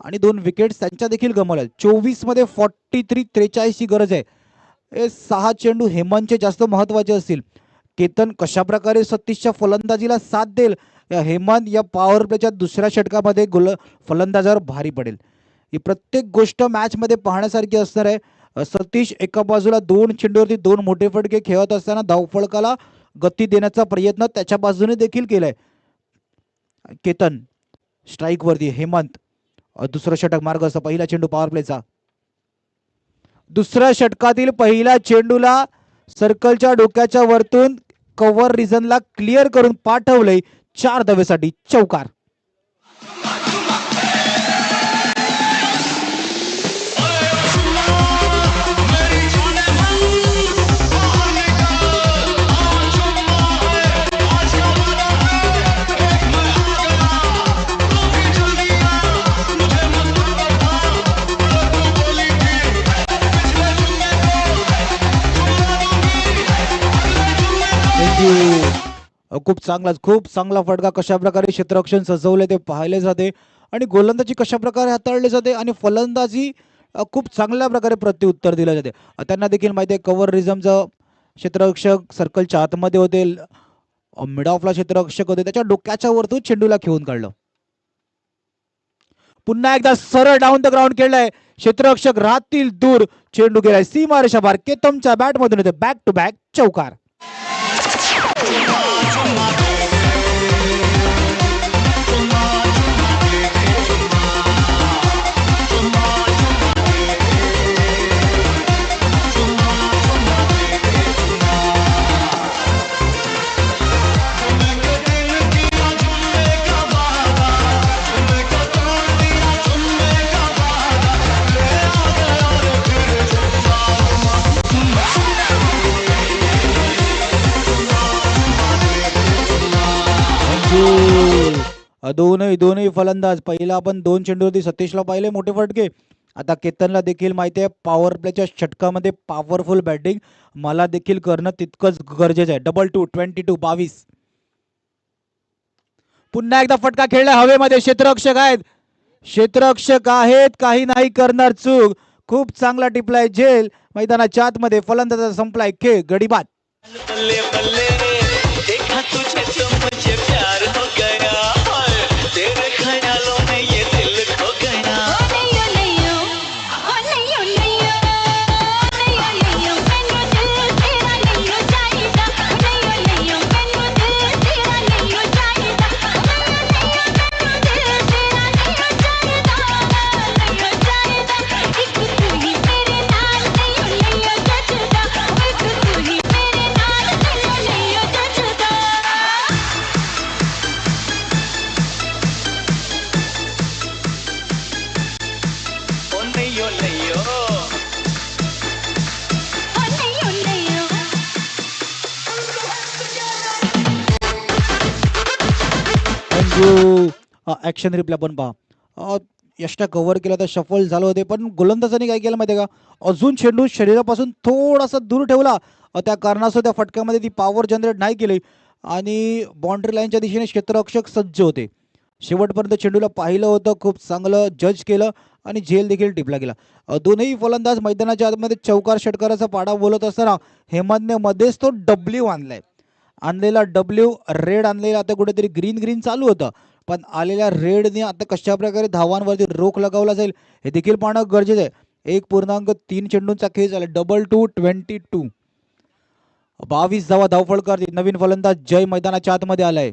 आणि 2 विकेट्स त्यांच्या देखील गमावल्या. 24 मध्ये 43 ची गरज आहे. हे 6 चेंडू हेमंतचे जास्त महत्वाचे असतील. केतन कशा प्रकारे सतीशच्या फलंदाजीला साथ देईल, हेमंत या पॉवर प्लेच्या दुसऱ्या षटकामध्ये फलंदाजावर भारी पडेल. ही प्रत्येक गोष्ट मॅच मध्ये पाहण्यासारखी असणार आहे. सतीश एका बाजूला 2 चेंडूवरती 2 मोठे फटके खेळत असताना धावफलकाला गती देण्याचा प्रयत्न त्याच्या बाजूने देखील केलाय. केतन स्ट्राईक वरती, हेमंत दुसरं षटक मार्ग असं. पहिला चेंडू पॉवर प्लेचा. दुसऱ्या षटकातील पहिल्या चेंडूला सर्कलच्या डोक्याच्या वरतून कव्हर रिजनला क्लिअर करून पाठवलंय 4 धावेसाठी. चौकार. खूप चांगला फटका. कशा प्रकारे क्षेत्ररक्षण सजवले ते पाहिले जाते आणि गोलंदाजी कशा प्रकारे हाताळली जाते आणि फलंदाजी खूप चांगल्या प्रकारे प्रत्युत्तर दिलं जाते. त्यांना देखील माहिती आहे कव्हर रिझमचं क्षेत्ररक्षक सर्कलच्या आतमध्ये होते, मिड ऑफला क्षेत्ररक्षक होते, त्याच्या डोक्याच्या वरतून चेंडूला खेळून काढलं. पुन्हा एकदा सरळ डाऊन द ग्राउंड खेळलाय. क्षेत्ररक्षक राहतील दूर. चेंडू गेलाय सीमारेषाबाहेर. केतमच्या बॅट मधून येते बॅक टू बॅक चौकार. दोनही फलंदाज. पहिला आपण 2 चेंडूवरती सतीशला पाहिले मोठे फटके. आता केतनला देखील माहिती आहे पॉवर प्लेच्या षटकामध्ये पॉवरफुल बॅटिंग मला देखील करणं तितकंच गरजेचं आहे. डबल 2 22. पुन्हा एकदा फटका खेळला हवेमध्ये. क्षेत्ररक्षक आहेत काही नाही करणार चूक. खूप चांगला टिपलाय झेल. मैदानाच्या आतमध्ये फलंदाजा संपलाय खेळ. गडी बाद. बल्ले बल्ले देखा तुझे तो मुझे प्यार हो गया हाय तेरे ख्यालों में ये दिल खो गया ऍक्शन रिप्ले पण पहा. यष्टा कव्हर केला तर शफल झालं होते पण गोलंदाजांनी काय केलं माहितीये का अजून चेंडू शरीरापासून थोडासा दूर ठेवला. त्या कारणास्तव त्या फटक्यामध्ये ती पॉवर जनरेट नाही केली आणि बाउंड्री लाईनच्या दिशेने क्षेत्ररक्षक सज्ज होते. शेवटपर्यंत चेंडूला पाहिलं होतं. खूप चांगलं जज केलं आणि झेल देखील टिपला गेला. दोन्ही फलंदाज मैदानाच्या आतमध्ये चौकार षटकाराचा पाडा बोलत असताना हेमंतने मध्येच तो डब्ल्यू आणलेला डब्ल्यू रेड आणलेला. आता कुठेतरी ग्रीन चालू होतं पण आलेल्या रेडने आता कशा प्रकारे धावांवरती रोख लगावला जाईल हे देखील पाहणं गरजेचं आहे. 1.3 चेंडूंचा खेळ झाला. डबल 2 22. 22 धावा धावफलकार. नवीन फलंदाज जय मैदानाच्या आतमध्ये आलाय.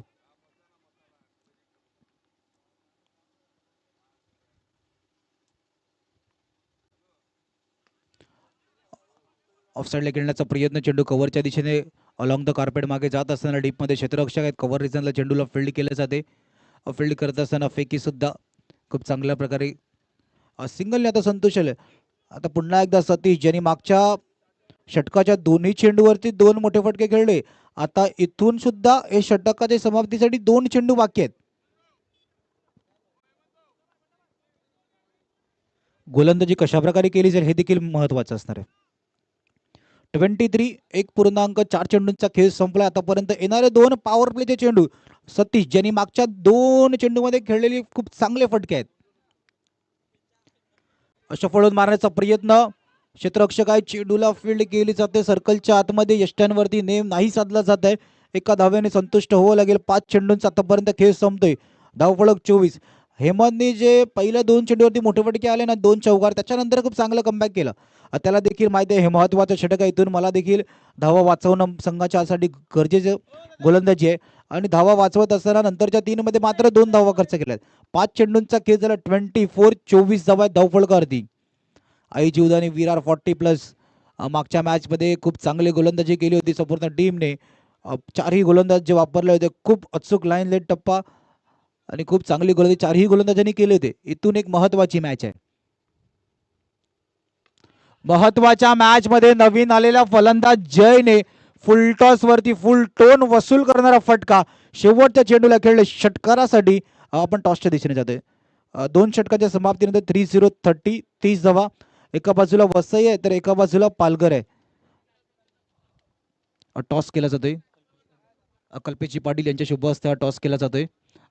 ऑफसाईडला खेळण्याचा प्रयत्न. चेंडू कव्हरच्या दिशेने अलॉंग द कार्पेट मागे जात असताना डीपमध्ये क्षेत्ररक्षक आहेत. कव्हर रिजनला चेंडूला फील्ड केले जाते. फील्ड करत असताना फेकी सुद्धा खूप चांगल्या प्रकारे सिंगलने आता संतोष आले. आता पुन्हा एकदा सतीश ज्यांनी मागच्या षटकाच्या दोन्ही चेंडूवरती 2 मोठे फटके खेळले. आता इथून सुद्धा हे षटकाच्या समाप्तीसाठी 2 चेंडू बाकी आहेत. गोलंदाजी कशा प्रकारे केली जाईल हे देखील महत्वाचं असणार आहे. 23 1.4 चेंडूंचा खेळ संपला. आतापर्यंत येणारे 2 पॉवर प्लेचे चेंडू सतीश ज्यांनी मागच्या 2 चेंडूमध्ये खेळलेली खूप चांगले फटके आहेत. सफळ मारण्याचा प्रयत्न. क्षेत्ररक्षक आहे. चेंडूला फील्ड केली जाते. सर्कलच्या आतमध्ये यष्ट्यांवरती नेम नाही साधला जात आहे. एका धाव्याने संतुष्ट व्हावं लागेल. 5 चेंडूंचा आतापर्यंत खेळ संपतोय. धावफलक 24. हेमंतने जे पहिल्या 2 चेंडूवरती मोठे फटके आले ना 2 चौकार त्याच्यानंतर खूप चांगलं कमबॅक केलं. त्याला देखील माहिती आहे हे महत्वाचं षटक आहे. इथून मला देखील धावा वाचवणं संघाच्या साठी गरजेचं गोलंदाजी आहे आणि धावा वाचवत असताना नंतरच्या 3 मध्ये मात्र 2 धावा खर्च केल्यात. 5 चेंडूंचा खेळ झाला. 24 धावा धावफलकावरती. आई जीवदानी विरार 40+ मागच्या मॅच मध्ये खूप चांगली गोलंदाजी केली होती संपूर्ण टीमने. 4ही गोलंदाज जे वापरले होते खूप अचूक लाईन लेट टप्पा आणि खूप चांगली गोलंदाजी 4ही गोलंदाजांनी केले होते. इथून एक महत्वाची मॅच आहे. महत्वाच्या मॅच मध्ये नवीन आलेला फलंदाज जयने फुलटॉस वरती फुल टोन वसूल करणारा फटका शेवटच्या चेंडूला खेळले षटकारासाठी. आपण टॉसच्या दिशेने जातोय. 2 षटकाच्या समाप्तीनंतर 30 धावा. एका बाजूला वसई आहे तर एका बाजूला पालघर आहे. टॉस केला जातोय. कल्पेशी पाटील यांच्या शुभ हस्ते टॉस केला जातोय.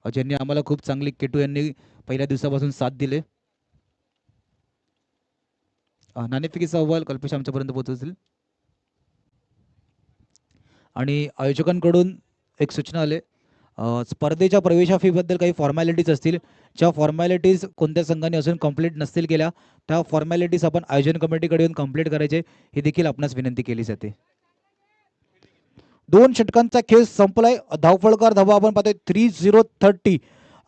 ज्यांनी आम्हाला खूप चांगली केटू यांनी पहिल्या दिवसापासून साथ दिले. नाणेफेकीचा अहवाल कल्पेश आमच्यापर्यंत पोहोचवतील. आणि आयोजकांकडून एक सूचना आले. स्पर्धेच्या प्रवेशा फीबद्दल काही फॉर्मॅलिटीज असतील. ज्या फॉर्मॅलिटीज कोणत्या संघाने अजून कंप्लीट नसतील केल्या त्या फॉर्मॅलिटीज आपण आयोजन कमिटीकडे येऊन कंप्लीट करायचे ही देखील आपणास विनंती केली जाते. 2 षटकांचा खेळ संपलाय. धावफलकार धावा आपण पाहतोय 30-30.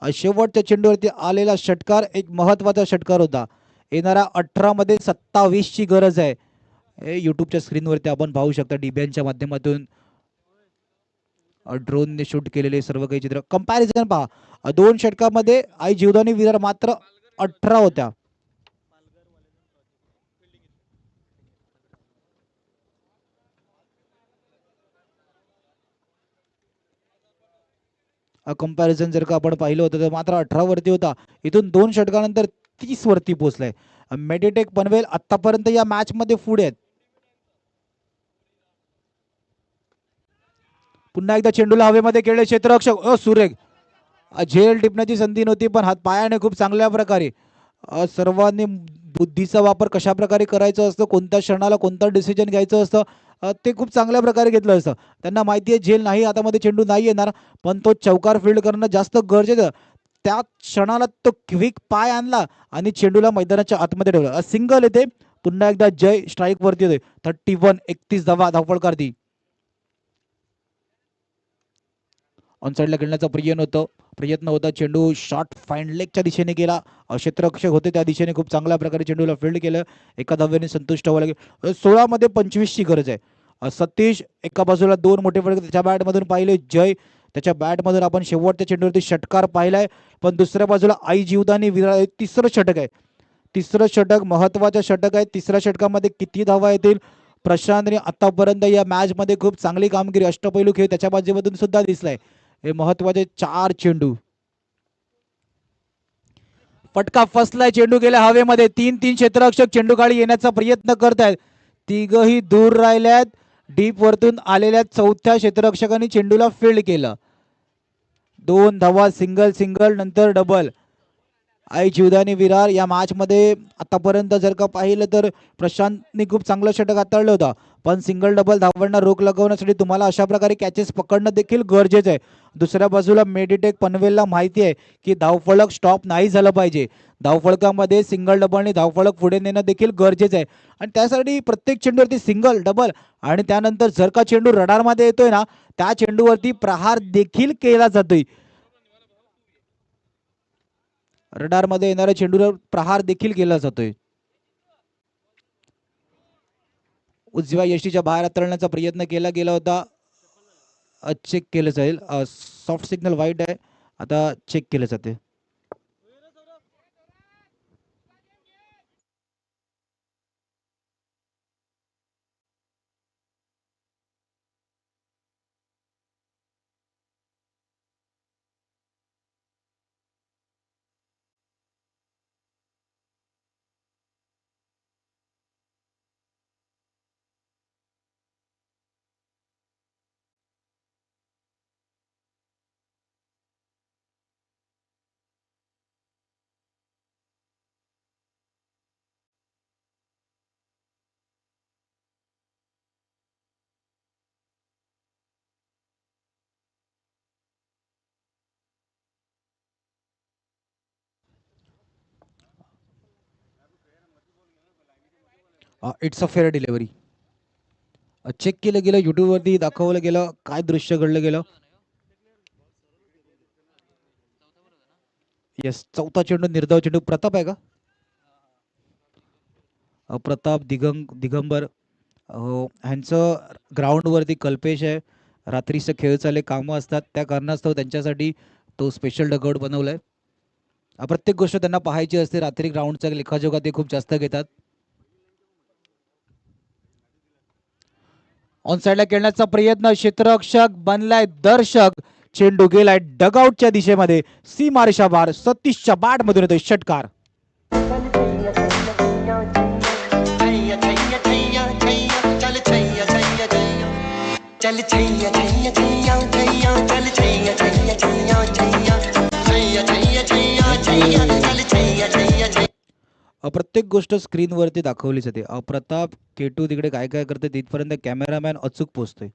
शेवटच्या चेंडूवरती आलेला षटकार एक महत्वाचा षटकार होता. येणाऱ्या 18 मध्ये 27 ची गरज आहे. युट्यूबच्या स्क्रीनवरती आपण पाहू शकता डीबीएनच्या माध्यमातून ड्रोनने शूट केलेले सर्व काही चित्र. कंपॅरिझन पहा. 2 षटकामध्ये आई जीवदानी विरार मात्र 18 होत्या. कंपॅरिझन जर का आपण पाहिलं होतं तर मात्र 18 वरती होता. इथून 2 षटकानंतर 30 वरती पोहोचलाय. मेडिटेक पनवेल आतापर्यंत या मॅच मध्ये पुढे आहेत. पुन्हा एकदा चेंडूला हवेमध्ये खेळले क्षेत्ररक्षक सुरेख. झेल टिपण्याची संधी नव्हती पण हात पायाने खूप चांगल्या प्रकारे सर्वांनी बुद्धीचा वापर कशा प्रकारे करायचा असतो, कोणत्या क्षणाला कोणतं डिसिजन घ्यायचं असतं ते खूप चांगल्या प्रकारे घेतलं असतं. त्यांना माहिती आहे झेल नाही हातामध्ये चेंडू नाही येणार पण तो चौकार फील्ड करणं जास्त गरजेचं. त्या क्षणाला तो क्विक पाय आणला आणि चेंडूला मैदानाच्या आतमध्ये ठेवला. सिंगल येते. पुन्हा एकदा जय स्ट्राईक वरती येतोय. 31-31 धावफलकार ती. ऑनसाईडला खेळण्याचा प्रयत्न होता. चेंडू शॉर्ट फाईन लेगच्या दिशेने गेला. क्षेत्ररक्षक होते त्या दिशेने खूप चांगल्या प्रकारे चेंडूला फील्ड केलं. एका धावेने संतुष्ट व्हावं लागेल. 16 मध्ये 25 ची गरज आहे. सतीश एका बाजूला 2 मोठे फटके त्याच्या बॅटमधून पाहिले. जय त्याच्या बॅटमधून आपण शेवटच्या चेंडूवरती षटकार पाहिलाय. पण दुसऱ्या बाजूला आई जीवदानी विरार तिसरं षटक आहे. तिसरं षटक महत्वाचं षटक आहे. तिसऱ्या षटकामध्ये किती धावा येतील. प्रशांतने आतापर्यंत या मॅच मध्ये खूप चांगली कामगिरी अष्टपैलू खेळ त्याच्या बाजूमधून सुद्धा दिसलाय. हे महत्वाचे 4 चेंडू. फटका फसलाय. चेंडू गेला हवेमध्ये. 3-3 क्षेत्ररक्षक चेंडू खाली येण्याचा प्रयत्न करतायत. तिघही दूर राहिल्यात. डीप वरतून आलेल्या चौथ्या क्षेत्ररक्षकांनी चेंडूला फील्ड केलं. 2 धावा सिंगल नंतर डबल. आई जीवदानी विरार या मॅच मध्ये आतापर्यंत जर का पाहिलं तर प्रशांतने खूप चांगलं षटक हाताळलं होतं पण सिंगल डबल धावांना रोख लगवण्यासाठी तुम्हाला अशा प्रकारे कॅचेस पकडणं देखील गरजेचं आहे. दुसऱ्या बाजूला मेडिटेक पनवेलला माहिती आहे की धावफलक स्टॉप नाही झालं पाहिजे. धावफलकामध्ये सिंगल डबलने धावफलक पुढे नेणं देखील गरजेचं आहे आणि त्यासाठी प्रत्येक चेंडूवरती सिंगल डबल आणि त्यानंतर जर का चेंडू रडारमध्ये येतोय ना त्या चेंडूवरती प्रहार देखील केला जातोय. रडारमध्ये येणाऱ्या चेंडूवर प्रहार देखील केला जातोय. उजव्या यष्टीच्या बाहेर हाताळण्याचा प्रयत्न केला गेला होता. चेक केलं जाईल. सॉफ्ट सिग्नल वाईट आहे. आता चेक केलं जाते. It's a fair delivery. Check केलं गेलं. युट्यूबवरती दाखवलं गेलं काय दृश्य घडलं गेलं. येस चौथा चेंडू निर्धाव चेंडू. प्रताप आहे का. प्रताप दिगंबर ह्यांचं ग्राउंडवरती कल्पेश आहे. रात्रीचं खेळ चालले कामं असतात त्या कारणास्तव त्यांच्यासाठी तो स्पेशल डगआउट बनवलाय. प्रत्येक गोष्ट त्यांना पाहायची असते. रात्री ग्राउंडचा लेखाजोखा ते खूप जास्त घेतात. ऑन साइडला खेळण्याचा प्रयत्न. क्षेत्ररक्षक बनलाय दर्शक. चेंडू गेलाय डगआउटच्या दिशेमध्ये. सीमारेषा बार. सतीशच्या बॅट मधून येतोय षटकार. प्रत्येक गोष्ट स्क्रीनवरती दाखवली जाते. प्रताप केटू तिकडे काय काय करते तिथपर्यंत कॅमेरामॅन अचूक पोहोचतोय.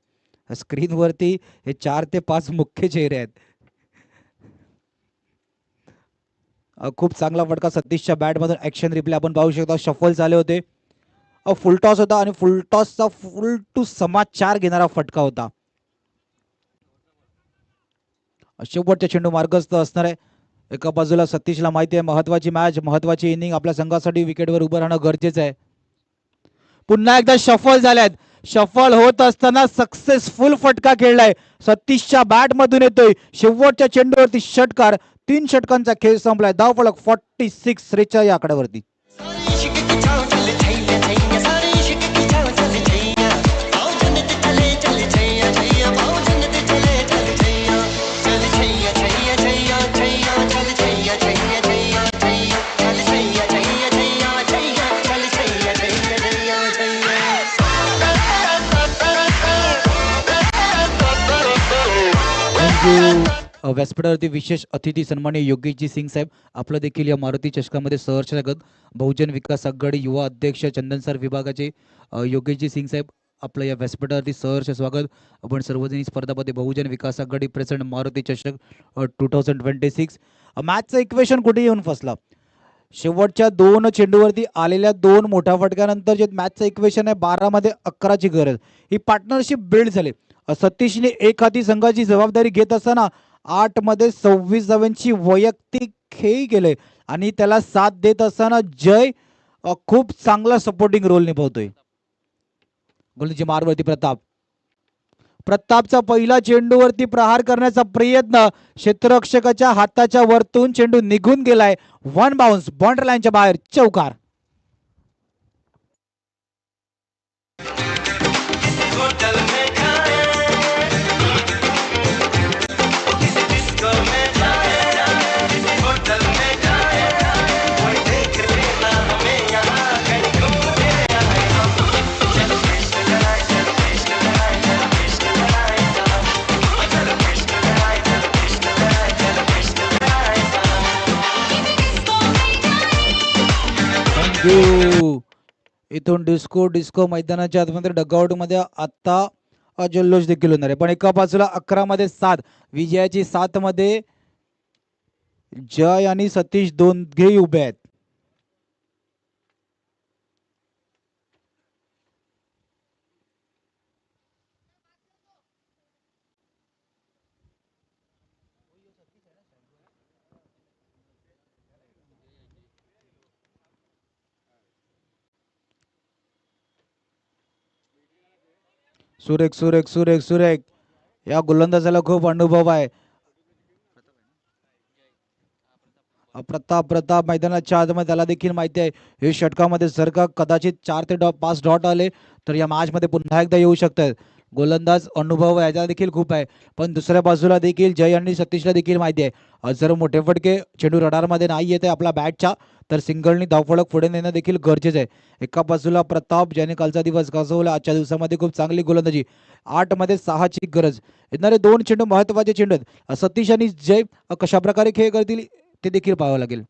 स्क्रीनवरती हे 4 ते 5 मुख्य चेहरे आहेत. खूप चांगला फटका सतीशच्या बॅटमधून ॲक्शन रिप्ले आपण पाहू शकता. शफल झाले होते. फुलटॉस होता आणि फुलटॉसचा फुल टू समाचार घेणारा फटका होता. शेवटचा चेंडू मार्गस्थ असणार आहे. एका बाजूला सतीशला माहिती आहे महत्वाची मॅच, महत्वाची इनिंग, आपल्या संघासाठी विकेटवर उभं राहणं गरजेचं आहे. पुन्हा एकदा शफल झाल्यात. शफल होत असताना सक्सेसफुल फटका खेळलाय. सतीशच्या बॅट मधून येतोय. शेवटच्या चेंडूवरती षटकार. 3 षटकांचा खेळ संपलाय. धावफलक 46 या आकड्यावरती. व्यासपीठावरती विशेष अतिथी सन्माननीय योगेशजी सिंग साहेब, आपलं देखील या मारुती चषकामध्ये सहर्ष स्वागत. बहुजन विकास आघाडी युवा अध्यक्ष चंदन सर विभागाचे योगेशजी सिंग साहेब, आपलं या व्यासपीठावरती सहर्ष स्वागत. आपण सर्वजणी स्पर्धामध्ये बहुजन विकास आघाडी प्रेझेंट मारुती चषक 2026. मॅचचं इक्वेशन कुठे येऊन फसला. शेवटच्या 2 चेंडूवरती आलेल्या 2 मोठ्या फटक्यानंतर जे मॅचचं इक्वेशन आहे 12 मध्ये 11ची गरज, ही पार्टनरशिप बिल्ड झाली. सतीशने एक हाती संघाची जबाबदारी घेत असताना 8 मध्ये 26 धावांची वैयक्तिक खेळी केले आणि त्याला साथ देत असताना जय खूप चांगला सपोर्टिंग रोल निभावतोय. गोलंदाजी मारवरती प्रतापचा पहिला चेंडूवरती प्रहार करण्याचा प्रयत्न, क्षेत्ररक्षकाच्या हाताच्या वरतून चेंडू निघून गेलाय. 1 बाउन्स, बाउंड्री लाईनच्या बाहेर, चौकार. इथून डिस्को मैदानाच्या आतमध्ये डगआउट मध्ये आता जल्लोष देखील होणार आहे. पण एका बाजूला 11 मध्ये 7, विजयाची 7 मध्ये जय आणि सतीश दोघेही उभे आहेत. सुरेख या गोलंदाजाला खूप अनुभव आहे. प्रताप मैदानाच्या आतमध्ये त्याला देखील माहिती आहे हे षटकामध्ये जर का कदाचित 4 ते 5 डॉट आले तर या मॅच मध्ये पुन्हा एकदा येऊ शकतात. गोलंदाज अनुभव याचा देखील खूप आहे. पण दुसऱ्या बाजूला देखील जय आणि सतीशला देखील माहिती आहे जर मोठे फटके चेंडू रडारमध्ये नाही येते आपला बॅटच्या तर सिंगलनी धावफलक पुढे नेणं देखील गरजेचं आहे. एका बाजूला प्रताप ज्याने कालचा दिवस गाजवला, आजच्या दिवसामध्ये खूप चांगली गोलंदाजी, 8 मध्ये 6ची गरज. येणारे 2 चेंडू महत्वाचे चेंडू आहेत. सतीश आणि जय कशा प्रकारे खेळ करतील ते देखील पाहावं लागेल.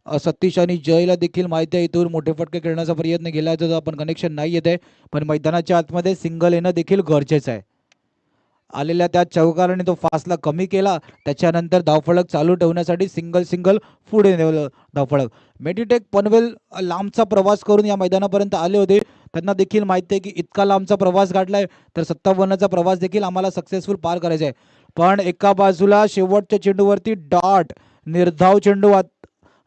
सतीश आणि जयला देखील माहिती आहे इथून मोठे फटके खेळण्याचा प्रयत्न केला तर आपण कनेक्शन नाही येत आहे, पण मैदानाच्या आतमध्ये सिंगल येणं देखील गरजेचं आहे. आलेल्या त्या चौकाराने तो फासला कमी केला, त्याच्यानंतर धावफलक चालू ठेवण्यासाठी सिंगल पुढे नेलं धावफलक. मेडिटेक पनवेल लांबचा प्रवास करून या मैदानापर्यंत आले होते. त्यांना देखील माहिती आहे की इतका लांबचा प्रवास गाठलाय तर 57चा प्रवास देखील आम्हाला सक्सेसफुल पार करायचा आहे. पण एका बाजूला शेवटच्या चेंडूवरती डॉट निर्धाव चेंडू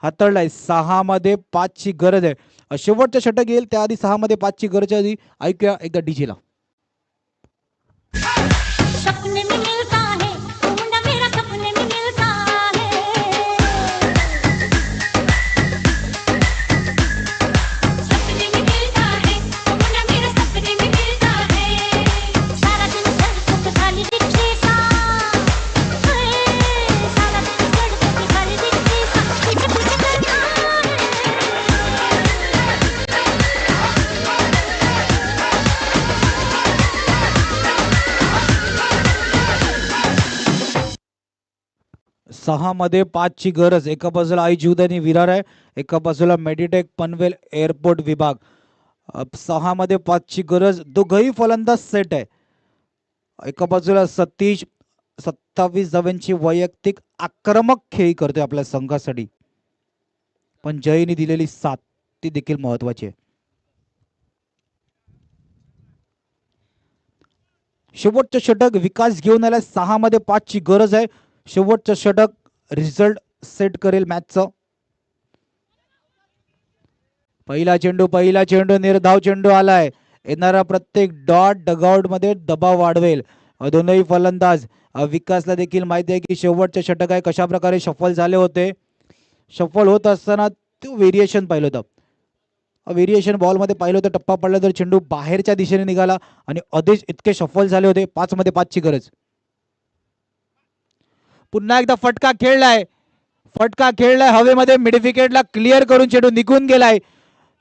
हाताळलाय. 6 मध्ये 5ची गरज आहे. शेवटच्या षटक येईल त्याआधी 6 मध्ये 5ची गरज आधी ऐकूया एकदा डीजेला. सपने में मिलता है तू मुंडा मेरा, सपने में मिलता है, सपने में मिलता है तू मुंडा मेरा, सपने में मिलता है. सारा दिन सड़कों पे खाली रिक्शे सा, सारा दिन सड़कों पे खाली रिक्शे सा, पीछे पीछे करता है. 6 मध्ये 5ची गरज. एका बाजूला आई जीवदानी विरार आहे, एका बाजूला मेडिटेक पनवेल एअरपोर्ट विभाग. 6 मध्ये 5ची गरज. दोघही फलंदाज सेट आहे. एका बाजूला सतीश 27 धावांची वैयक्तिक आक्रमक खेळी करतोय आपल्या संघासाठी, पण जयने दिलेली साथ ती देखील महत्वाची आहे. शेवटचं षटक विकास घेऊन आला. 6 मध्ये 5 ची गरज आहे. शेवटचं षटक रिझल्ट सेट करेल मॅचचं. पहिला चेंडू निर्धाव चेंडू आलाय. येणारा प्रत्येक डॉट डगआउट मध्ये दबाव वाढवेल. दोनही फलंदाज विकासला देखील माहिती आहे की शेवटचे षटक आहे, कशा प्रकारे शफल झाले होते. शफल होत असताना तो व्हेरिएशन पाहिलं होतं. व्हेरिएशन बॉलमध्ये पाहिलं होतं, टप्पा पडला तर चेंडू बाहेरच्या दिशेने निघाला आणि आधीच इतके शफल झाले होते. 5 मध्ये 5 ची गरज. पुन्हा एकदा फटका खेळलाय हवेमध्ये, मिडविकेटला क्लिअर करून चेंडू निघून गेलाय.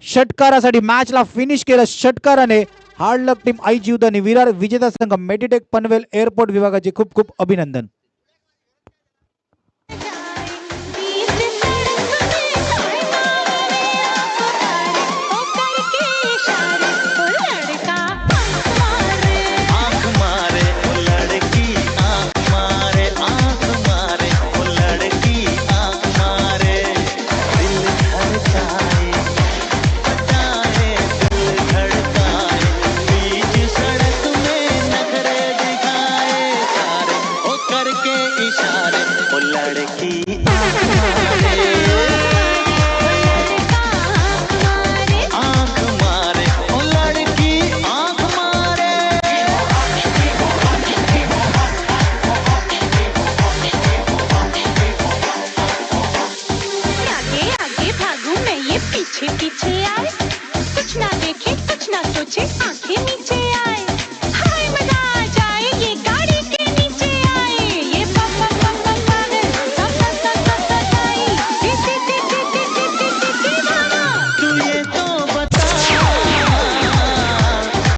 षटकारासाठी मॅचला फिनिश केलं षटकाराने. हार्ड लक टीम आईजी आणि विरार विजेता संघ मेडिटेक पनवेल एअरपोर्ट विभागाचे खूप खूप अभिनंदन. पीछे पीछे आए, कुछ ना देखे कुछ ना सोचे, आंखें